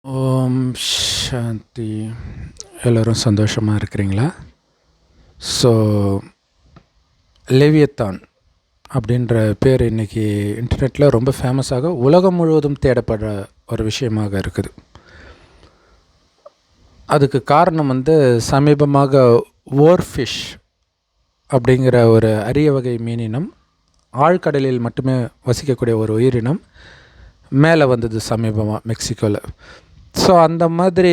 ஓம் சாந்தி. எல்லோரும் சந்தோஷமாக இருக்கிறீங்களா? ஸோ லேவியத்தான் அப்படின்ற பேர் இன்றைக்கி இன்டர்நெட்டில் ரொம்ப ஃபேமஸாக உலகம் முழுவதும் தேடப்படுற ஒரு விஷயமாக இருக்குது. அதுக்கு காரணம் சமீபமாக ஓர்ஃபிஷ் அப்படிங்கிற ஒரு அரிய வகை மீனினம், ஆழ்கடலில் மட்டுமே வசிக்கக்கூடிய ஒரு உயிரினம் மேலே வந்தது சமீபமாக மெக்சிகோவில். ஸோ அந்த மாதிரி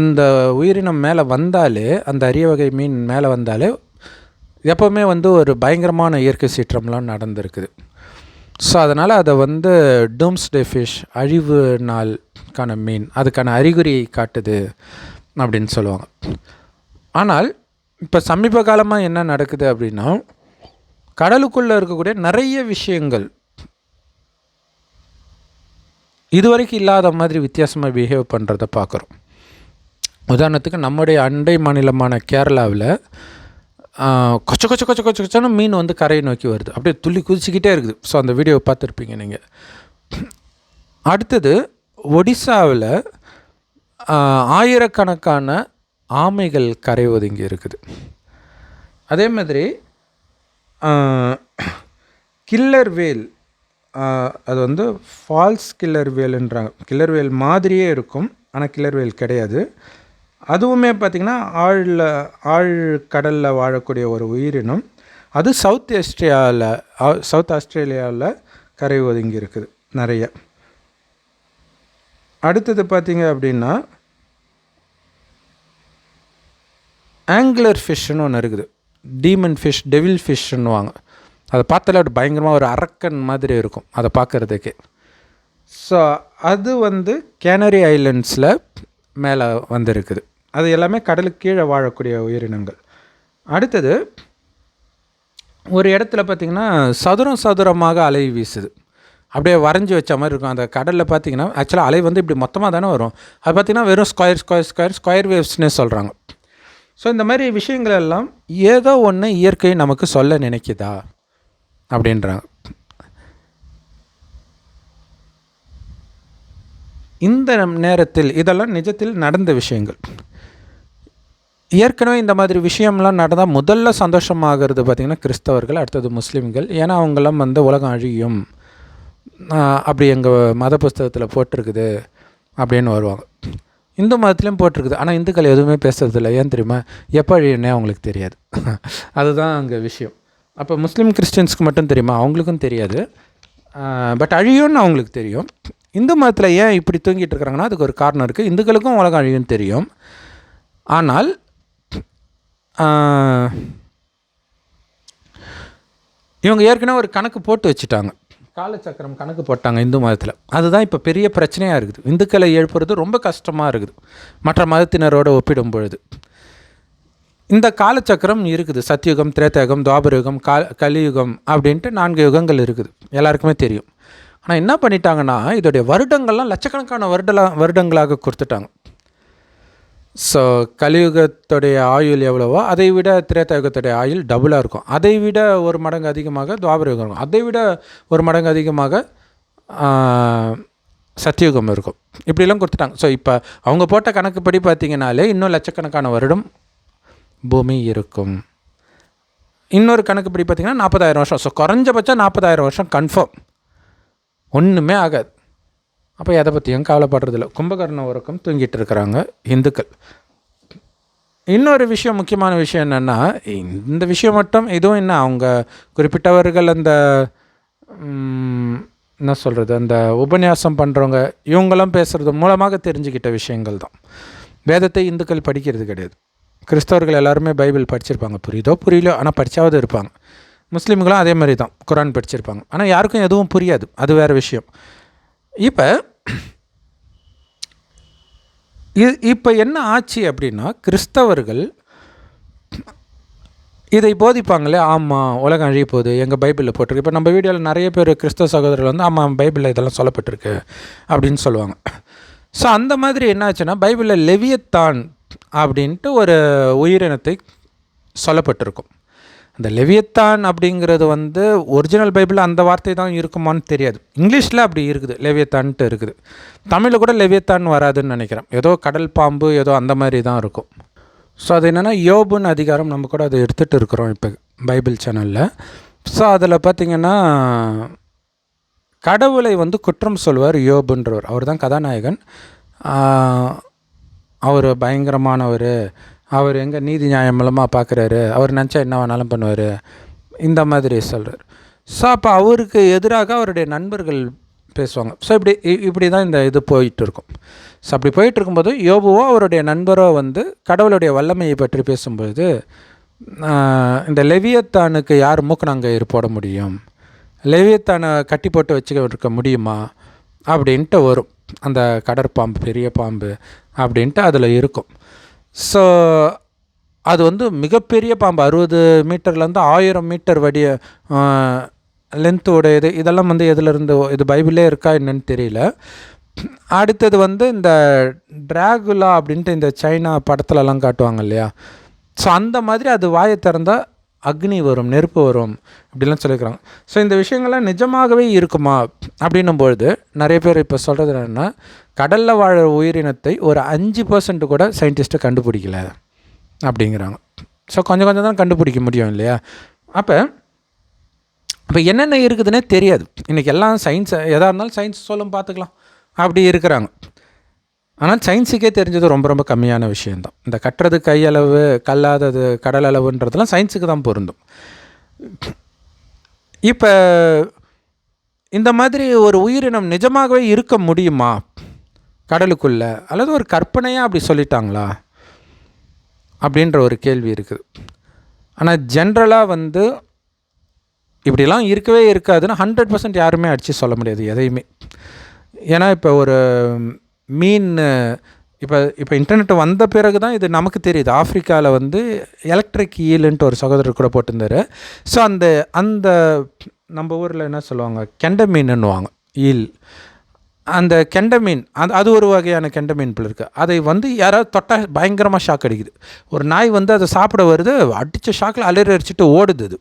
அந்த உயிரினம் மேலே வந்தாலே, அந்த அரிய வகை மீன் மேலே வந்தாலே எப்போவுமே ஒரு பயங்கரமான இயற்கை சீற்றம்லாம் நடந்திருக்குது. ஸோ அதனால் அதை டூம்ஸ்டே ஃபிஷ், அழிவு நாளுக்கான மீன், அதுக்கான அறிகுறி காட்டுது அப்படின்னு சொல்லுவாங்க. ஆனால் இப்போ சமீப காலமாக என்ன நடக்குது அப்படின்னா, கடலுக்குள்ளே இருக்கக்கூடிய நிறைய விஷயங்கள் இதுவரைக்கும் இல்லாத மாதிரி வித்தியாசமாக பிஹேவ் பண்ணுறதை பார்க்குறோம். உதாரணத்துக்கு நம்முடைய அண்டை மாநிலமான கேரளாவில் கொச்ச கொச்ச கொச்ச கொச்ச கொச்சன்னு மீன் கரையை நோக்கி வருது, அப்படியே துள்ளி குதிச்சிக்கிட்டே இருக்குது. ஸோ அந்த வீடியோவை பார்த்துருப்பீங்க நீங்கள். அடுத்தது ஒடிசாவில் ஆயிரக்கணக்கான ஆமைகள் கரை ஒதுங்கி இருக்குது. அதே மாதிரி கில்லர் வேல், அது ஃபால்ஸ் கில்லர் வேலுன்றாங்க. கில்லர் வேல் மாதிரியே இருக்கும், ஆனால் கில்லர் வேல் கிடையாது. அதுவுமே பார்த்திங்கன்னா ஆழ்கடலில் வாழக்கூடிய ஒரு உயிரினம். அது சவுத் ஆஸ்திரேலியாவில் கரை ஒதுங்கி இருக்குது நிறைய. அடுத்தது பார்த்திங்க அப்படின்னா ஆங்கிலர் ஃபிஷ்ஷுன்னு ஒன்று இருக்குது. டீமன் ஃபிஷ், டெவில் ஃபிஷ்ஷுன்னுவாங்க. அதை பார்த்தாலே ஒரு பயங்கரமாக ஒரு அரக்கன் மாதிரி இருக்கும் அதை பார்க்குறதுக்கே. ஸோ அது கேனரி ஐலண்ட்ஸில் மேலே இருக்குது. அது எல்லாமே கடலுக்கு கீழே வாழக்கூடிய உயிரினங்கள். அடுத்தது ஒரு இடத்துல பார்த்திங்கன்னா சதுரமாக அலை வீசுது, அப்படியே வரைஞ்சி வச்ச மாதிரி இருக்கும். அந்த கடலில் பார்த்திங்கன்னா ஆக்சுவலாக அலை இப்படி மொத்தமாக தானே வரும். அது பார்த்திங்கன்னா வெறும் ஸ்கொயர் வேவ்ஸ்னே சொல்கிறாங்க. ஸோ இந்த மாதிரி விஷயங்கள் எல்லாம் ஏதோ ஒன்று இயற்கை நமக்கு சொல்ல நினைக்குதா அப்படின்றாங்க. இந்த நேரத்தில் இதெல்லாம் நிஜத்தில் நடந்த விஷயங்கள். ஏற்கனவே இந்த மாதிரி விஷயம்லாம் நடந்தால் முதல்ல சந்தோஷமாகிறது பார்த்திங்கன்னா கிறிஸ்தவர்கள், அடுத்தது முஸ்லீம்கள். ஏன்னா அவங்களாம் உலகம் அழியும் அப்படி எங்கள் மத புஸ்தகத்தில் போட்டிருக்குது அப்படின்னு வருவாங்க. இந்து மதத்துலேயும் போட்டிருக்குது, ஆனால் இந்துக்கள் எதுவுமே பேசுறதில்ல. ஏன் தெரியுமா? எப்போ அழியுன்னே அவங்களுக்கு தெரியாது. அதுதான் அங்கே விஷயம். அப்போ முஸ்லீம் கிறிஸ்டின்ஸ்க்கு மட்டும் தெரியுமா? அவங்களுக்கும் தெரியாது. பட் அழியும்னு அவங்களுக்கு தெரியும். இந்து மதத்தில் ஏன் இப்படி தூங்கிட்டு இருக்கிறாங்கன்னா அதுக்கு ஒரு காரணம் இருக்குது. இந்துக்களுக்கும் உலகம் அழியும்னு தெரியும். ஆனால் இவங்க ஏற்கனவே ஒரு கணக்கு போட்டு வச்சுட்டாங்க, காலச்சக்கரம் கணக்கு போட்டாங்க இந்து மதத்தில். அதுதான் இப்போ பெரிய பிரச்சனையாக இருக்குது. இந்துக்களை எழுப்புறது ரொம்ப கஷ்டமாக இருக்குது மற்ற மதத்தினரோடு ஒப்பிடும் பொழுது. இந்த காலச்சக்கரம் இருக்குது. சத்தியுகம், திரேதாயுகம், துவாபரயுகம், கலியுகம் அப்படின்ட்டு 4 யுகங்கள் இருக்குது, எல்லாருக்குமே தெரியும். ஆனால் என்ன பண்ணிட்டாங்கன்னா இதோடைய வருடங்கள்லாம் லட்சக்கணக்கான வருடங்களாக கொடுத்துட்டாங்க. ஸோ கலியுகத்துடைய ஆயுள் எவ்வளவோ அதை விட திரேதாயுகத்துடைய ஆயுள் டபுளாக இருக்கும். அதை விட 1 மடங்கு அதிகமாக துவாபரயுகம் இருக்கும். அதை விட 1 மடங்கு அதிகமாக சத்தியுகம் இருக்கும். இப்படிலாம் கொடுத்துட்டாங்க. ஸோ இப்போ அவங்க போட்ட கணக்குப்படி பார்த்திங்கனாலே இன்னும் லட்சக்கணக்கான வருடம் பூமி இருக்கும். இன்னொரு கணக்குப்படி பார்த்திங்கன்னா 40,000 வருஷம். ஸோ குறைஞ்சபட்சம் 40,000 வருஷம் கன்ஃபார்ம், ஒன்றுமே ஆகாது. அப்போ எதை பற்றியும் கவலைப்படுறதில்ல. கும்பகர்ண உறக்கம் தூங்கிட்டு இருக்கிறாங்க இந்துக்கள். இன்னொரு விஷயம், முக்கியமான விஷயம் என்னென்னா, இந்த விஷயம் மட்டும் இதுவும் என்ன, அவங்க குறிப்பிட்டவர்கள் அந்த என்ன சொல்கிறது, அந்த உபன்யாசம் பண்ணுறவங்க இவங்களாம் பேசுகிறது மூலமாக தெரிஞ்சுக்கிட்ட விஷயங்கள் தான். வேதத்தை இந்துக்கள் படிக்கிறது கிடையாது. கிறிஸ்தவர்கள் எல்லாருமே பைபிள் படிச்சிருப்பாங்க, புரியுதோ புரியலையோ, ஆனால் படித்தாவது இருப்பாங்க. முஸ்லீம்களும் அதே மாதிரி தான் குரான் படிச்சிருப்பாங்க, ஆனால் யாருக்கும் எதுவும் புரியாது, அது வேறு விஷயம். இப்போ என்ன ஆச்சு அப்படின்னா, கிறிஸ்தவர்கள் இதை போதிப்பாங்களே, ஆமாம் உலகம் அழிய போகுது, எங்கள் பைபிளில் போட்டிருக்கு. இப்போ நம்ம வீடியோவில் நிறைய பேர் கிறிஸ்தவ சகோதரர்கள் ஆமாம் பைபிளில் இதெல்லாம் சொல்லப்பட்டிருக்கு அப்படின்னு சொல்லுவாங்க. ஸோ அந்த மாதிரி என்ன ஆச்சுன்னா, பைபிளில் லேவியத்தான் அப்படின்ட்டு ஒரு உயிரினத்தை சொல்லப்பட்டிருக்கும். அந்த லெவியத்தான் அப்படிங்கிறது வந்து ஒரிஜினல் பைபிளில் அந்த வார்த்தை தான் இருக்குமான்னு தெரியாது. இங்கிலீஷில் அப்படி இருக்குது, லெவியத்தான்ட்டு இருக்குது. தமிழில் கூட லெவியத்தான் வராதுன்னு நினைக்கிறேன். ஏதோ கடல் பாம்பு ஏதோ அந்த மாதிரி தான் இருக்கும். ஸோ அது என்னென்னா யோபுன்னு அதிகாரம் நம்ம கூட அதை எடுத்துகிட்டு இருக்கிறோம் இப்போ பைபிள் சேனலில். ஸோ அதில் பார்த்திங்கன்னா கடவுளை வந்து குற்றம் சொல்வார் யோபுன்றவர். அவர் தான் கதாநாயகன். அவர் பயங்கரமானவர், அவர் எங்கே நீதி நியாயம் மூலமாக பார்க்குறாரு, அவர் நினச்சா என்ன வேணாலும் பண்ணுவார், இந்த மாதிரி சொல்கிறார். ஸோ அப்போ அவருக்கு எதிராக அவருடைய நண்பர்கள் பேசுவாங்க. ஸோ இப்படி தான் இந்த இது போயிட்டுருக்கும். ஸோ அப்படி போயிட்டுருக்கும்போது யோபுவோ அவருடைய நண்பரோ வந்து கடவுளுடைய வல்லமையை பற்றி பேசும்பொழுது, இந்த லெவியத்தானுக்கு யார் மூக்கணாங்கயிறு போட முடியும், லெவியத்தானை கட்டி போட்டு வச்சுக்க இருக்க முடியுமா அப்படின்ட்டு வரும். அந்த கடற்பாம்பு, பெரிய பாம்பு அப்படின்ட்டு அதில் இருக்கும். ஸோ அது வந்து மிகப்பெரிய பாம்பு, 60 மீட்டர்லேருந்து 1000 மீட்டர் வடிய லென்த்து உடையது. இதெல்லாம் வந்து எதுலேருந்து, இது பைபிளே இருக்கா என்னன்னு தெரியல. அடுத்தது வந்து இந்த டிராகுலா அப்படின்ட்டு இந்த சைனா படத்துலலாம் காட்டுவாங்க இல்லையா, ஸோ அந்த மாதிரி அது வாயை திறந்தால் அக்னி வரும், நெருப்பு வரும் அப்படிலாம் சொல்லியிருக்கிறாங்க. ஸோ இந்த விஷயங்கள்லாம் நிஜமாகவே இருக்குமா அப்படின்னும்பொழுது நிறைய பேர் இப்போ சொல்கிறது என்னென்னா, கடலில் வாழ உயிரினத்தை ஒரு 5% கூட சயின்டிஸ்ட்டை கண்டுபிடிக்கல அப்படிங்கிறாங்க. ஸோ கொஞ்சம் கொஞ்சம் தான் கண்டுபிடிக்க முடியும் இல்லையா. அப்போ என்னென்ன இருக்குதுன்னே தெரியாது. இன்றைக்கி எல்லாம் சயின்ஸ், எதாக இருந்தாலும் சயின்ஸ் சொல்லும் பார்த்துக்கலாம் அப்படி இருக்கிறாங்க. ஆனால் சயின்ஸுக்கே தெரிஞ்சது ரொம்ப ரொம்ப கம்மியான விஷயந்தான். இந்த கட்டுறது கையளவு, கல்லாதது கடல் அளவுன்றதுலாம் சயின்ஸுக்கு தான் பொருந்தும். இப்போ இந்த மாதிரி ஒரு உயிரினம் நிஜமாகவே இருக்க முடியுமா கடலுக்குள்ளே, அல்லது ஒரு கற்பனையாக அப்படி சொல்லிட்டாங்களா அப்படின்ற ஒரு கேள்வி இருக்குது. ஆனால் ஜென்ரலாக வந்து இப்படிலாம் இருக்கவே இருக்காதுன்னு 100% யாருமே அடித்து சொல்ல முடியாது எதையுமே. ஏன்னா இப்போ ஒரு மீன், இப்போ இன்டர்நெட் வந்த பிறகு தான் இது நமக்கு தெரியுது. ஆஃப்ரிக்காவில் வந்து எலக்ட்ரிக் ஈலுன்ட்டு ஒரு சகோதரர் கூட போட்டிருந்தார். ஸோ அந்த நம்ம ஊரில் என்ன சொல்லுவாங்க, கெண்டை மீனுன்னுவாங்க, ஈல். அந்த கெண்டை மீன், அது ஒரு வகையான கெண்டை மீன் போல இருக்குது. அதை வந்து யாராவது தொட்டால் பயங்கரமாக ஷாக் அடிக்குது. ஒரு நாய் வந்து அதை சாப்பிட வருது, அடித்த ஷாக்கில் அலறி அடிச்சுட்டு ஓடுது அது.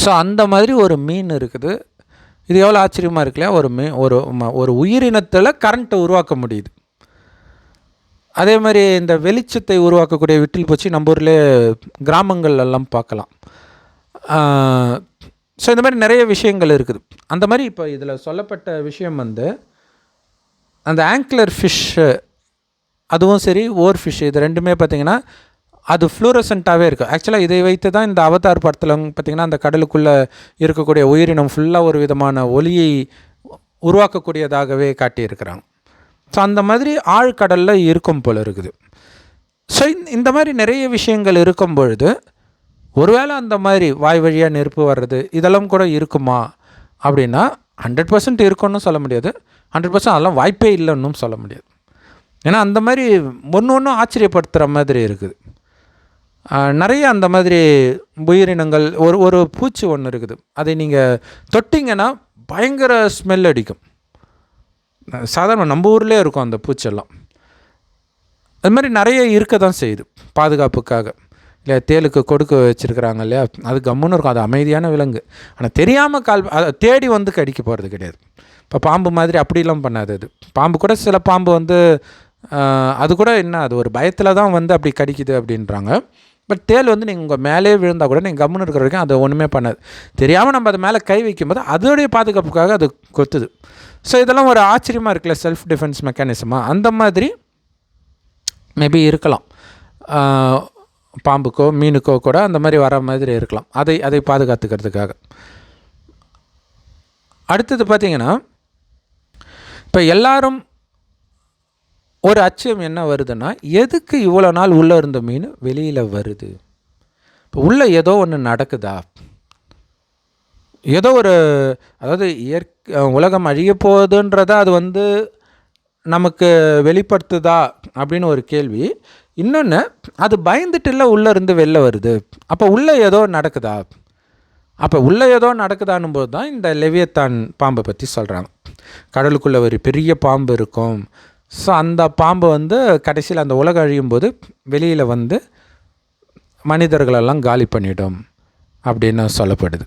ஸோ அந்த மாதிரி ஒரு மீன் இருக்குது. இது எவ்வளோ ஆச்சரியமாக இருக்குல்லையா. ஒரு உயிரினத்தில் கரண்ட்டை உருவாக்க முடியுது. அதே மாதிரி இந்த வெளிச்சத்தை உருவாக்கக்கூடிய விட்டில் பூச்சி நம்ம ஊர்லேயே கிராமங்கள்லாம் பார்க்கலாம். ஸோ இந்த மாதிரி நிறைய விஷயங்கள் இருக்குது. அந்த மாதிரி இப்போ இதில் சொல்லப்பட்ட விஷயம் வந்து அந்த ஆங்க்லர் ஃபிஷ்ஷு, அதுவும் சரி ஓர் ஃபிஷ், இது ரெண்டுமே பார்த்திங்கன்னா அது ஃப்ளூரசண்ட்டாகவே இருக்குது. ஆக்சுவலாக இதை வைத்து தான் இந்த அவதார் படத்தில் பார்த்திங்கன்னா அந்த கடலுக்குள்ளே இருக்கக்கூடிய உயிரினம் ஃபுல்லாக ஒரு விதமான ஒளியை உருவாக்கக்கூடியதாகவே காட்டியிருக்கிறாங்க. ஸோ அந்த மாதிரி ஆழ்கடலில் இருக்கும் போல் இருக்குது. ஸோ இந்த மாதிரி நிறைய விஷயங்கள் இருக்கும் பொழுது ஒருவேளை அந்த மாதிரி வாய் வழியாக நெருப்பு வர்றது இதெல்லாம் கூட இருக்குமா அப்படின்னா 100% இருக்குன்னு சொல்ல முடியாது, 100% அதெல்லாம் வாய்ப்பே இல்லைன்னும் சொல்ல முடியாது. ஏன்னா அந்த மாதிரி ஒன்று ஆச்சரியப்படுத்துகிற மாதிரி இருக்குது. நிறைய அந்த மாதிரி உயிரினங்கள், ஒரு பூச்சி ஒன்று இருக்குது, அதை நீங்கள் தொட்டிங்கன்னா பயங்கர ஸ்மெல் அடிக்கும். சாதாரண நம்ம ஊர்லேயே இருக்கும் அந்த பூச்செல்லாம். அது மாதிரி நிறைய இருக்க தான் செய்யுது பாதுகாப்புக்காக இல்லையா. தேலுக்கு கொடுக்க வச்சுருக்கிறாங்க இல்லையா, அது கம்முன்னு இருக்கும், அது அமைதியான விலங்கு. ஆனால் தெரியாமல் அதை தேடி வந்து கடிக்க போகிறது கிடையாது. இப்போ பாம்பு மாதிரி அப்படிலாம் பண்ணாது அது. பாம்பு கூட சில பாம்பு வந்து அது கூட என்ன, அது ஒரு பயத்தில் தான் வந்து அப்படி கடிக்குது அப்படின்றாங்க. பட் தேல் வந்து நீங்கள் உங்கள் மேலே விழுந்தால் கூட நீங்கள் கம்முன்னு இருக்கிற வரைக்கும் அது ஒன்றுமே பண்ணாது. தெரியாமல் நம்ம அது மேலே கை வைக்கும்போது அதோடைய பாதுகாப்புக்காக அது கொத்துது. ஸோ இதெல்லாம் ஒரு ஆச்சரியமாக இருக்குல்ல, செல்ஃப் டிஃபென்ஸ் மெக்கானிசமாக. அந்த மாதிரி மேபி இருக்கலாம். பாம்புக்கோ மீனுக்கோ கூட அந்த மாதிரி வர மாதிரி இருக்கலாம், அதை பாதுகாத்துக்கிறதுக்காக. அடுத்தது பார்த்திங்கன்னா இப்போ எல்லாரும் ஒரு அச்சம் என்ன வருதுன்னா, எதுக்கு இவ்வளோ நாள் உள்ளே இருந்த மீன் வெளியில் வருது, இப்போ உள்ளே ஏதோ ஒன்று நடக்குதா, ஏதோ ஒரு, அதாவது உலகம் அழிய போகுதுன்றத அது வந்து நமக்கு வெளிப்படுத்துதா அப்படின்னு ஒரு கேள்வி. இன்னொன்று, அது பயந்துட்டு இல்லை உள்ளே இருந்து வெளில வருது, அப்போ உள்ளே ஏதோ நடக்குதா, அப்போ உள்ளே ஏதோ நடக்குதான்னும் போது தான் இந்த லெவியத்தான் பாம்பை பற்றி சொல்கிறாங்க. கடலுக்குள்ளே ஒரு பெரிய பாம்பு இருக்கும். ஸோ அந்த பாம்பு வந்து கடைசியில் அந்த உலகம் அழியும் போது வெளியில் வந்து மனிதர்களெல்லாம் காலி பண்ணிடும் அப்படின்னு சொல்லப்படுது.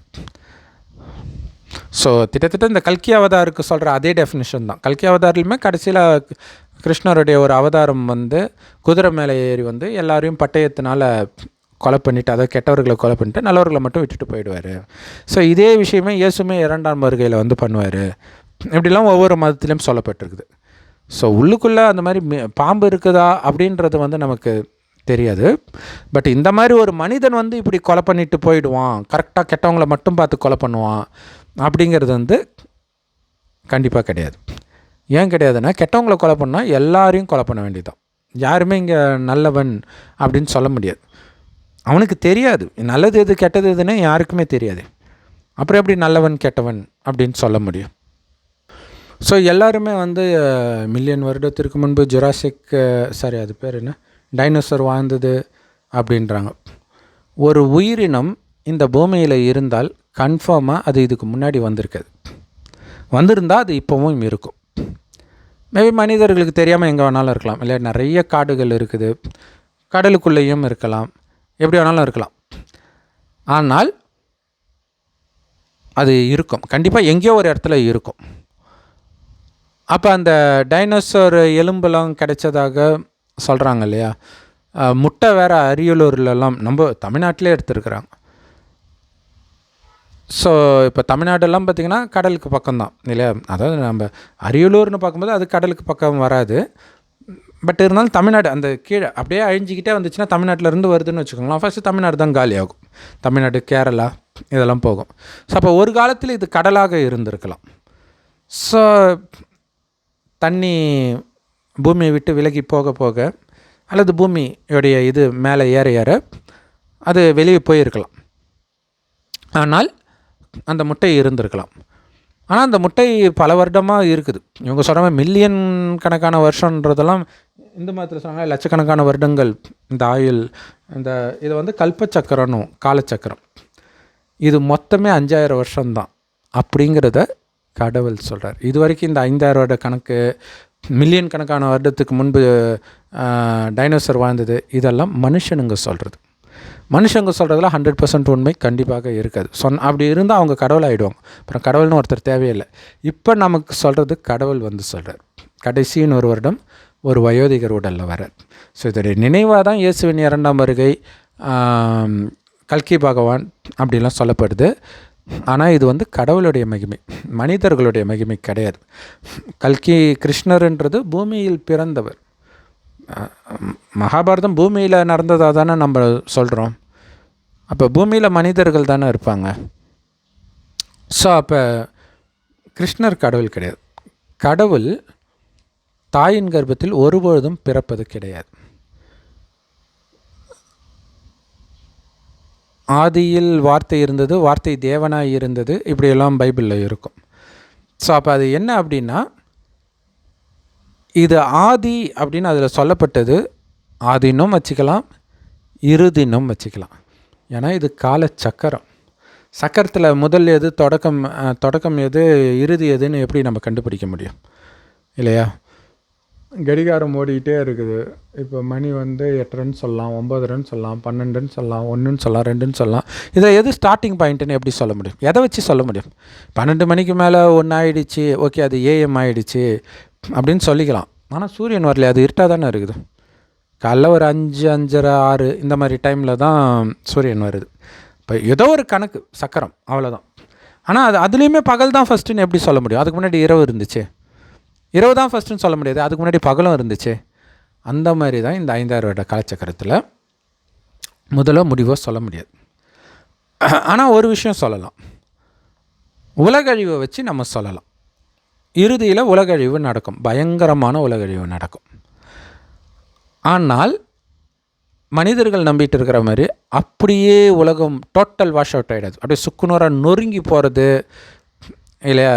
ஸோ திட்டத்தட்ட இந்த கல்கி அவதாருக்கு சொல்கிற அதே டெஃபினிஷன் தான். கல்கி அவதாரிலுமே கடைசியில் கிருஷ்ணருடைய ஒரு அவதாரம் வந்து குதிரை மேலே ஏறி வந்து எல்லாரையும் பட்டயத்தினால் கொலை பண்ணிவிட்டு, அதை கெட்டவர்களை கொலை பண்ணிட்டு நல்லவர்களை மட்டும் விட்டுட்டு போயிடுவார். ஸோ இதே விஷயமே இயேசுமே 2ஆம் வருகையில் வந்து பண்ணுவார். இப்படிலாம் ஒவ்வொரு மதத்திலையும் சொல்லப்பட்டிருக்குது. ஸோ உள்ளுக்குள்ளே அந்த மாதிரி பாம்பு இருக்குதா அப்படின்றது வந்து நமக்கு தெரியாது. பட் இந்த மாதிரி ஒரு மனிதன் வந்து இப்படி கொலை பண்ணிட்டு போயிடுவான், கரெக்டாக கெட்டவங்களை மட்டும் பார்த்து கொலை பண்ணுவான் அப்படிங்கிறது வந்து கண்டிப்பாக கிடையாது. ஏன் கிடையாதுன்னா, கெட்டவங்களை கொலை பண்ணால் எல்லாரையும் கொலை பண்ண வேண்டியதுதான். யாருமே இங்கே நல்லவன் அப்படின்னு சொல்ல முடியாது. அவனுக்கு தெரியாது நல்லது எது கெட்டது எதுன்னு, யாருக்குமே தெரியாது. அப்புறம் எப்படி நல்லவன் கெட்டவன் அப்படின்னு சொல்ல முடியும்? ஸோ எல்லாருமே வந்து மில்லியன் வருடத்திற்கு முன்பு ஜுராசிக் அது பேர் என்ன, டைனோசர் வாழ்ந்தது அப்படின்றாங்க. ஒரு உயிரினம் இந்த பூமியில் இருந்தால் கன்ஃபார்மாக அது இதுக்கு முன்னாடி வந்திருக்காது. வந்திருந்தால் அது இப்போவும் இருக்கும். மேபி மனிதர்களுக்கு தெரியாமல் எங்கே வேணாலும் இருக்கலாம். இல்லை, நிறைய காடுகள் இருக்குது, கடலுக்குள்ளேயும் இருக்கலாம், எப்படி வேணாலும் இருக்கலாம். ஆனால் அது இருக்கும், கண்டிப்பாக எங்கேயோ ஒரு இடத்துல இருக்கும். அப்போ அந்த டைனோசர் எலும்பெல்லாம் கிடைச்சதாக சொல்கிறாங்க இல்லையா, முட்டை வேறு அரியலூர்லலாம் நம்ம தமிழ்நாட்டிலே எடுத்துருக்குறாங்க. ஸோ இப்போ தமிழ்நாடெல்லாம் பார்த்திங்கன்னா கடலுக்கு பக்கம்தான் இல்லையா. அதாவது நம்ம அரியலூர்னு பார்க்கும்போது அது கடலுக்கு பக்கம் வராது. பட் இருந்தாலும் தமிழ்நாடு அந்த கீழே அப்படியே அழிஞ்சிக்கிட்டே வந்துச்சுன்னா தமிழ்நாட்டிலேருந்து வருதுன்னு வச்சுக்கோங்களேன். ஃபஸ்ட்டு தமிழ்நாடு தான் காலி ஆகும். தமிழ்நாடு, கேரளா இதெல்லாம் போகும். ஸோ அப்போ ஒரு காலத்தில் இது கடலாக இருந்திருக்கலாம். ஸோ தண்ணி பூமியை விட்டு விலகி போக போக, அல்லது பூமியோடைய இது மேலே ஏற ஏற அது வெளியே போயிருக்கலாம். ஆனால் அந்த முட்டை இருந்திருக்கலாம். ஆனால் அந்த முட்டை பல வருடமாக இருக்குது. இவங்க சொல்கிற மில்லியன் கணக்கான வருஷன்றதெல்லாம் இந்து மதத்தில் சொன்னாங்க லட்சக்கணக்கான வருடங்கள். இந்த ஆயுள் இந்த இதை வந்து கல்பச்சக்கரனும் காலச்சக்கரம், இது மொத்தமே 5000 வருஷம்தான் அப்படிங்கிறத கடவுள் சொல்கிறார். இது வரைக்கும் இந்த 5000 வருட கணக்கு, மில்லியன் கணக்கான வருடத்துக்கு முன்பு டைனோசர் வாழ்ந்தது, இதெல்லாம் மனுஷனுங்க சொல்கிறது. மனுஷங்க சொல்கிறதுல 100% உண்மை கண்டிப்பாக இருக்காது. அப்படி இருந்தால் அவங்க கடவுள் ஆகிடுவாங்க. அப்புறம் கடவுள்னு ஒருத்தர் தேவையில்லை. இப்போ நமக்கு சொல்கிறது கடவுள் வந்து சொல்கிறார். கடைசியின் ஒரு வருடம் ஒரு வயோதிகர் உடலில் வரார். ஸோ இதோடைய நினைவாக தான் இயேசுவின் 2ஆம் வருகை, கல்கி பகவான் அப்படிலாம் சொல்லப்படுது. ஆனால் இது வந்து கடவுளுடைய மகிமை, மனிதர்களுடைய மகிமை கிடையாது. கல்கி கிருஷ்ணர்ன்றது பூமியில் பிறந்தவர். மகாபாரதம் பூமியில் நடந்ததாக தானே நம்ம சொல்கிறோம். அப்போ பூமியில் மனிதர்கள் தானே இருப்பாங்க. ஸோ அப்போ கிருஷ்ணர் கடவுள் கிடையாது. கடவுள் தாயின் கர்ப்பத்தில் ஒருபொழுதும் பிறப்பது கிடையாது. ஆதியில் வார்த்தை இருந்தது, வார்த்தை தேவனாய் இருந்தது, இப்படியெல்லாம் பைபிளில் இருக்கும். ஸோ அப்போ அது என்ன அப்படின்னா, இது ஆதி அப்படின்னு அதில் சொல்லப்பட்டது ஆதினும் வச்சுக்கலாம், இறுதினும் வச்சுக்கலாம். ஏன்னா இது கால சக்கரம். சக்கரத்தில் முதல் எது, தொடக்கம் எது, இறுதி எதுன்னு எப்படி நம்ம கண்டுபிடிக்க முடியும் இல்லையா? கடிகாரம் ஓடிக்கிட்டே இருக்குது. இப்போ மணி வந்து 8:30 சொல்லலாம், 9:30 சொல்லலாம், 12 சொல்லலாம், 1 சொல்லலாம், 2 சொல்லலாம். இதை எது ஸ்டார்டிங் பாயிண்ட்டுன்னு எப்படி சொல்ல முடியும்? எதை வச்சு சொல்ல முடியும்? 12 மணிக்கு மேலே 1 ஆகிடுச்சு, ஓகே அது ஏஎம் ஆகிடுச்சு அப்படின்னு சொல்லிக்கலாம். ஆனால் சூரியன் வரல, அது இருட்டாக தானே இருக்குது. காலைல ஒரு 5, 5:30, 6 இந்த மாதிரி டைமில் தான் சூரியன் வருது. இப்போ ஏதோ ஒரு கணக்கு சக்கரம், அவ்வளோதான். ஆனால் அதுலேயுமே பகல் தான் ஃபஸ்ட்டுன்னு எப்படி சொல்ல முடியும்? அதுக்கு முன்னாடி இரவு இருந்துச்சு. இரவு தான் ஃபஸ்ட்டுன்னு சொல்ல முடியாது, அதுக்கு முன்னாடி பகலும் இருந்துச்சு. அந்த மாதிரி தான் இந்த 5000 வருட காலச்சக்கரத்தில் முதலோ முடிவோ சொல்ல முடியாது. ஆனால் ஒரு விஷயம் சொல்லலாம், உலகழிவை வச்சு நம்ம சொல்லலாம். இறுதியில் உலகழிவு நடக்கும், பயங்கரமான உலகழிவு நடக்கும். ஆனால் மனிதர்கள் நம்பிட்டு இருக்கிற மாதிரி அப்படியே உலகம் டோட்டல் வாஷ் அவுட் ஆகிடாது. அப்படியே சுக்குநூறாக நொறுங்கி போகிறது இல்லையா?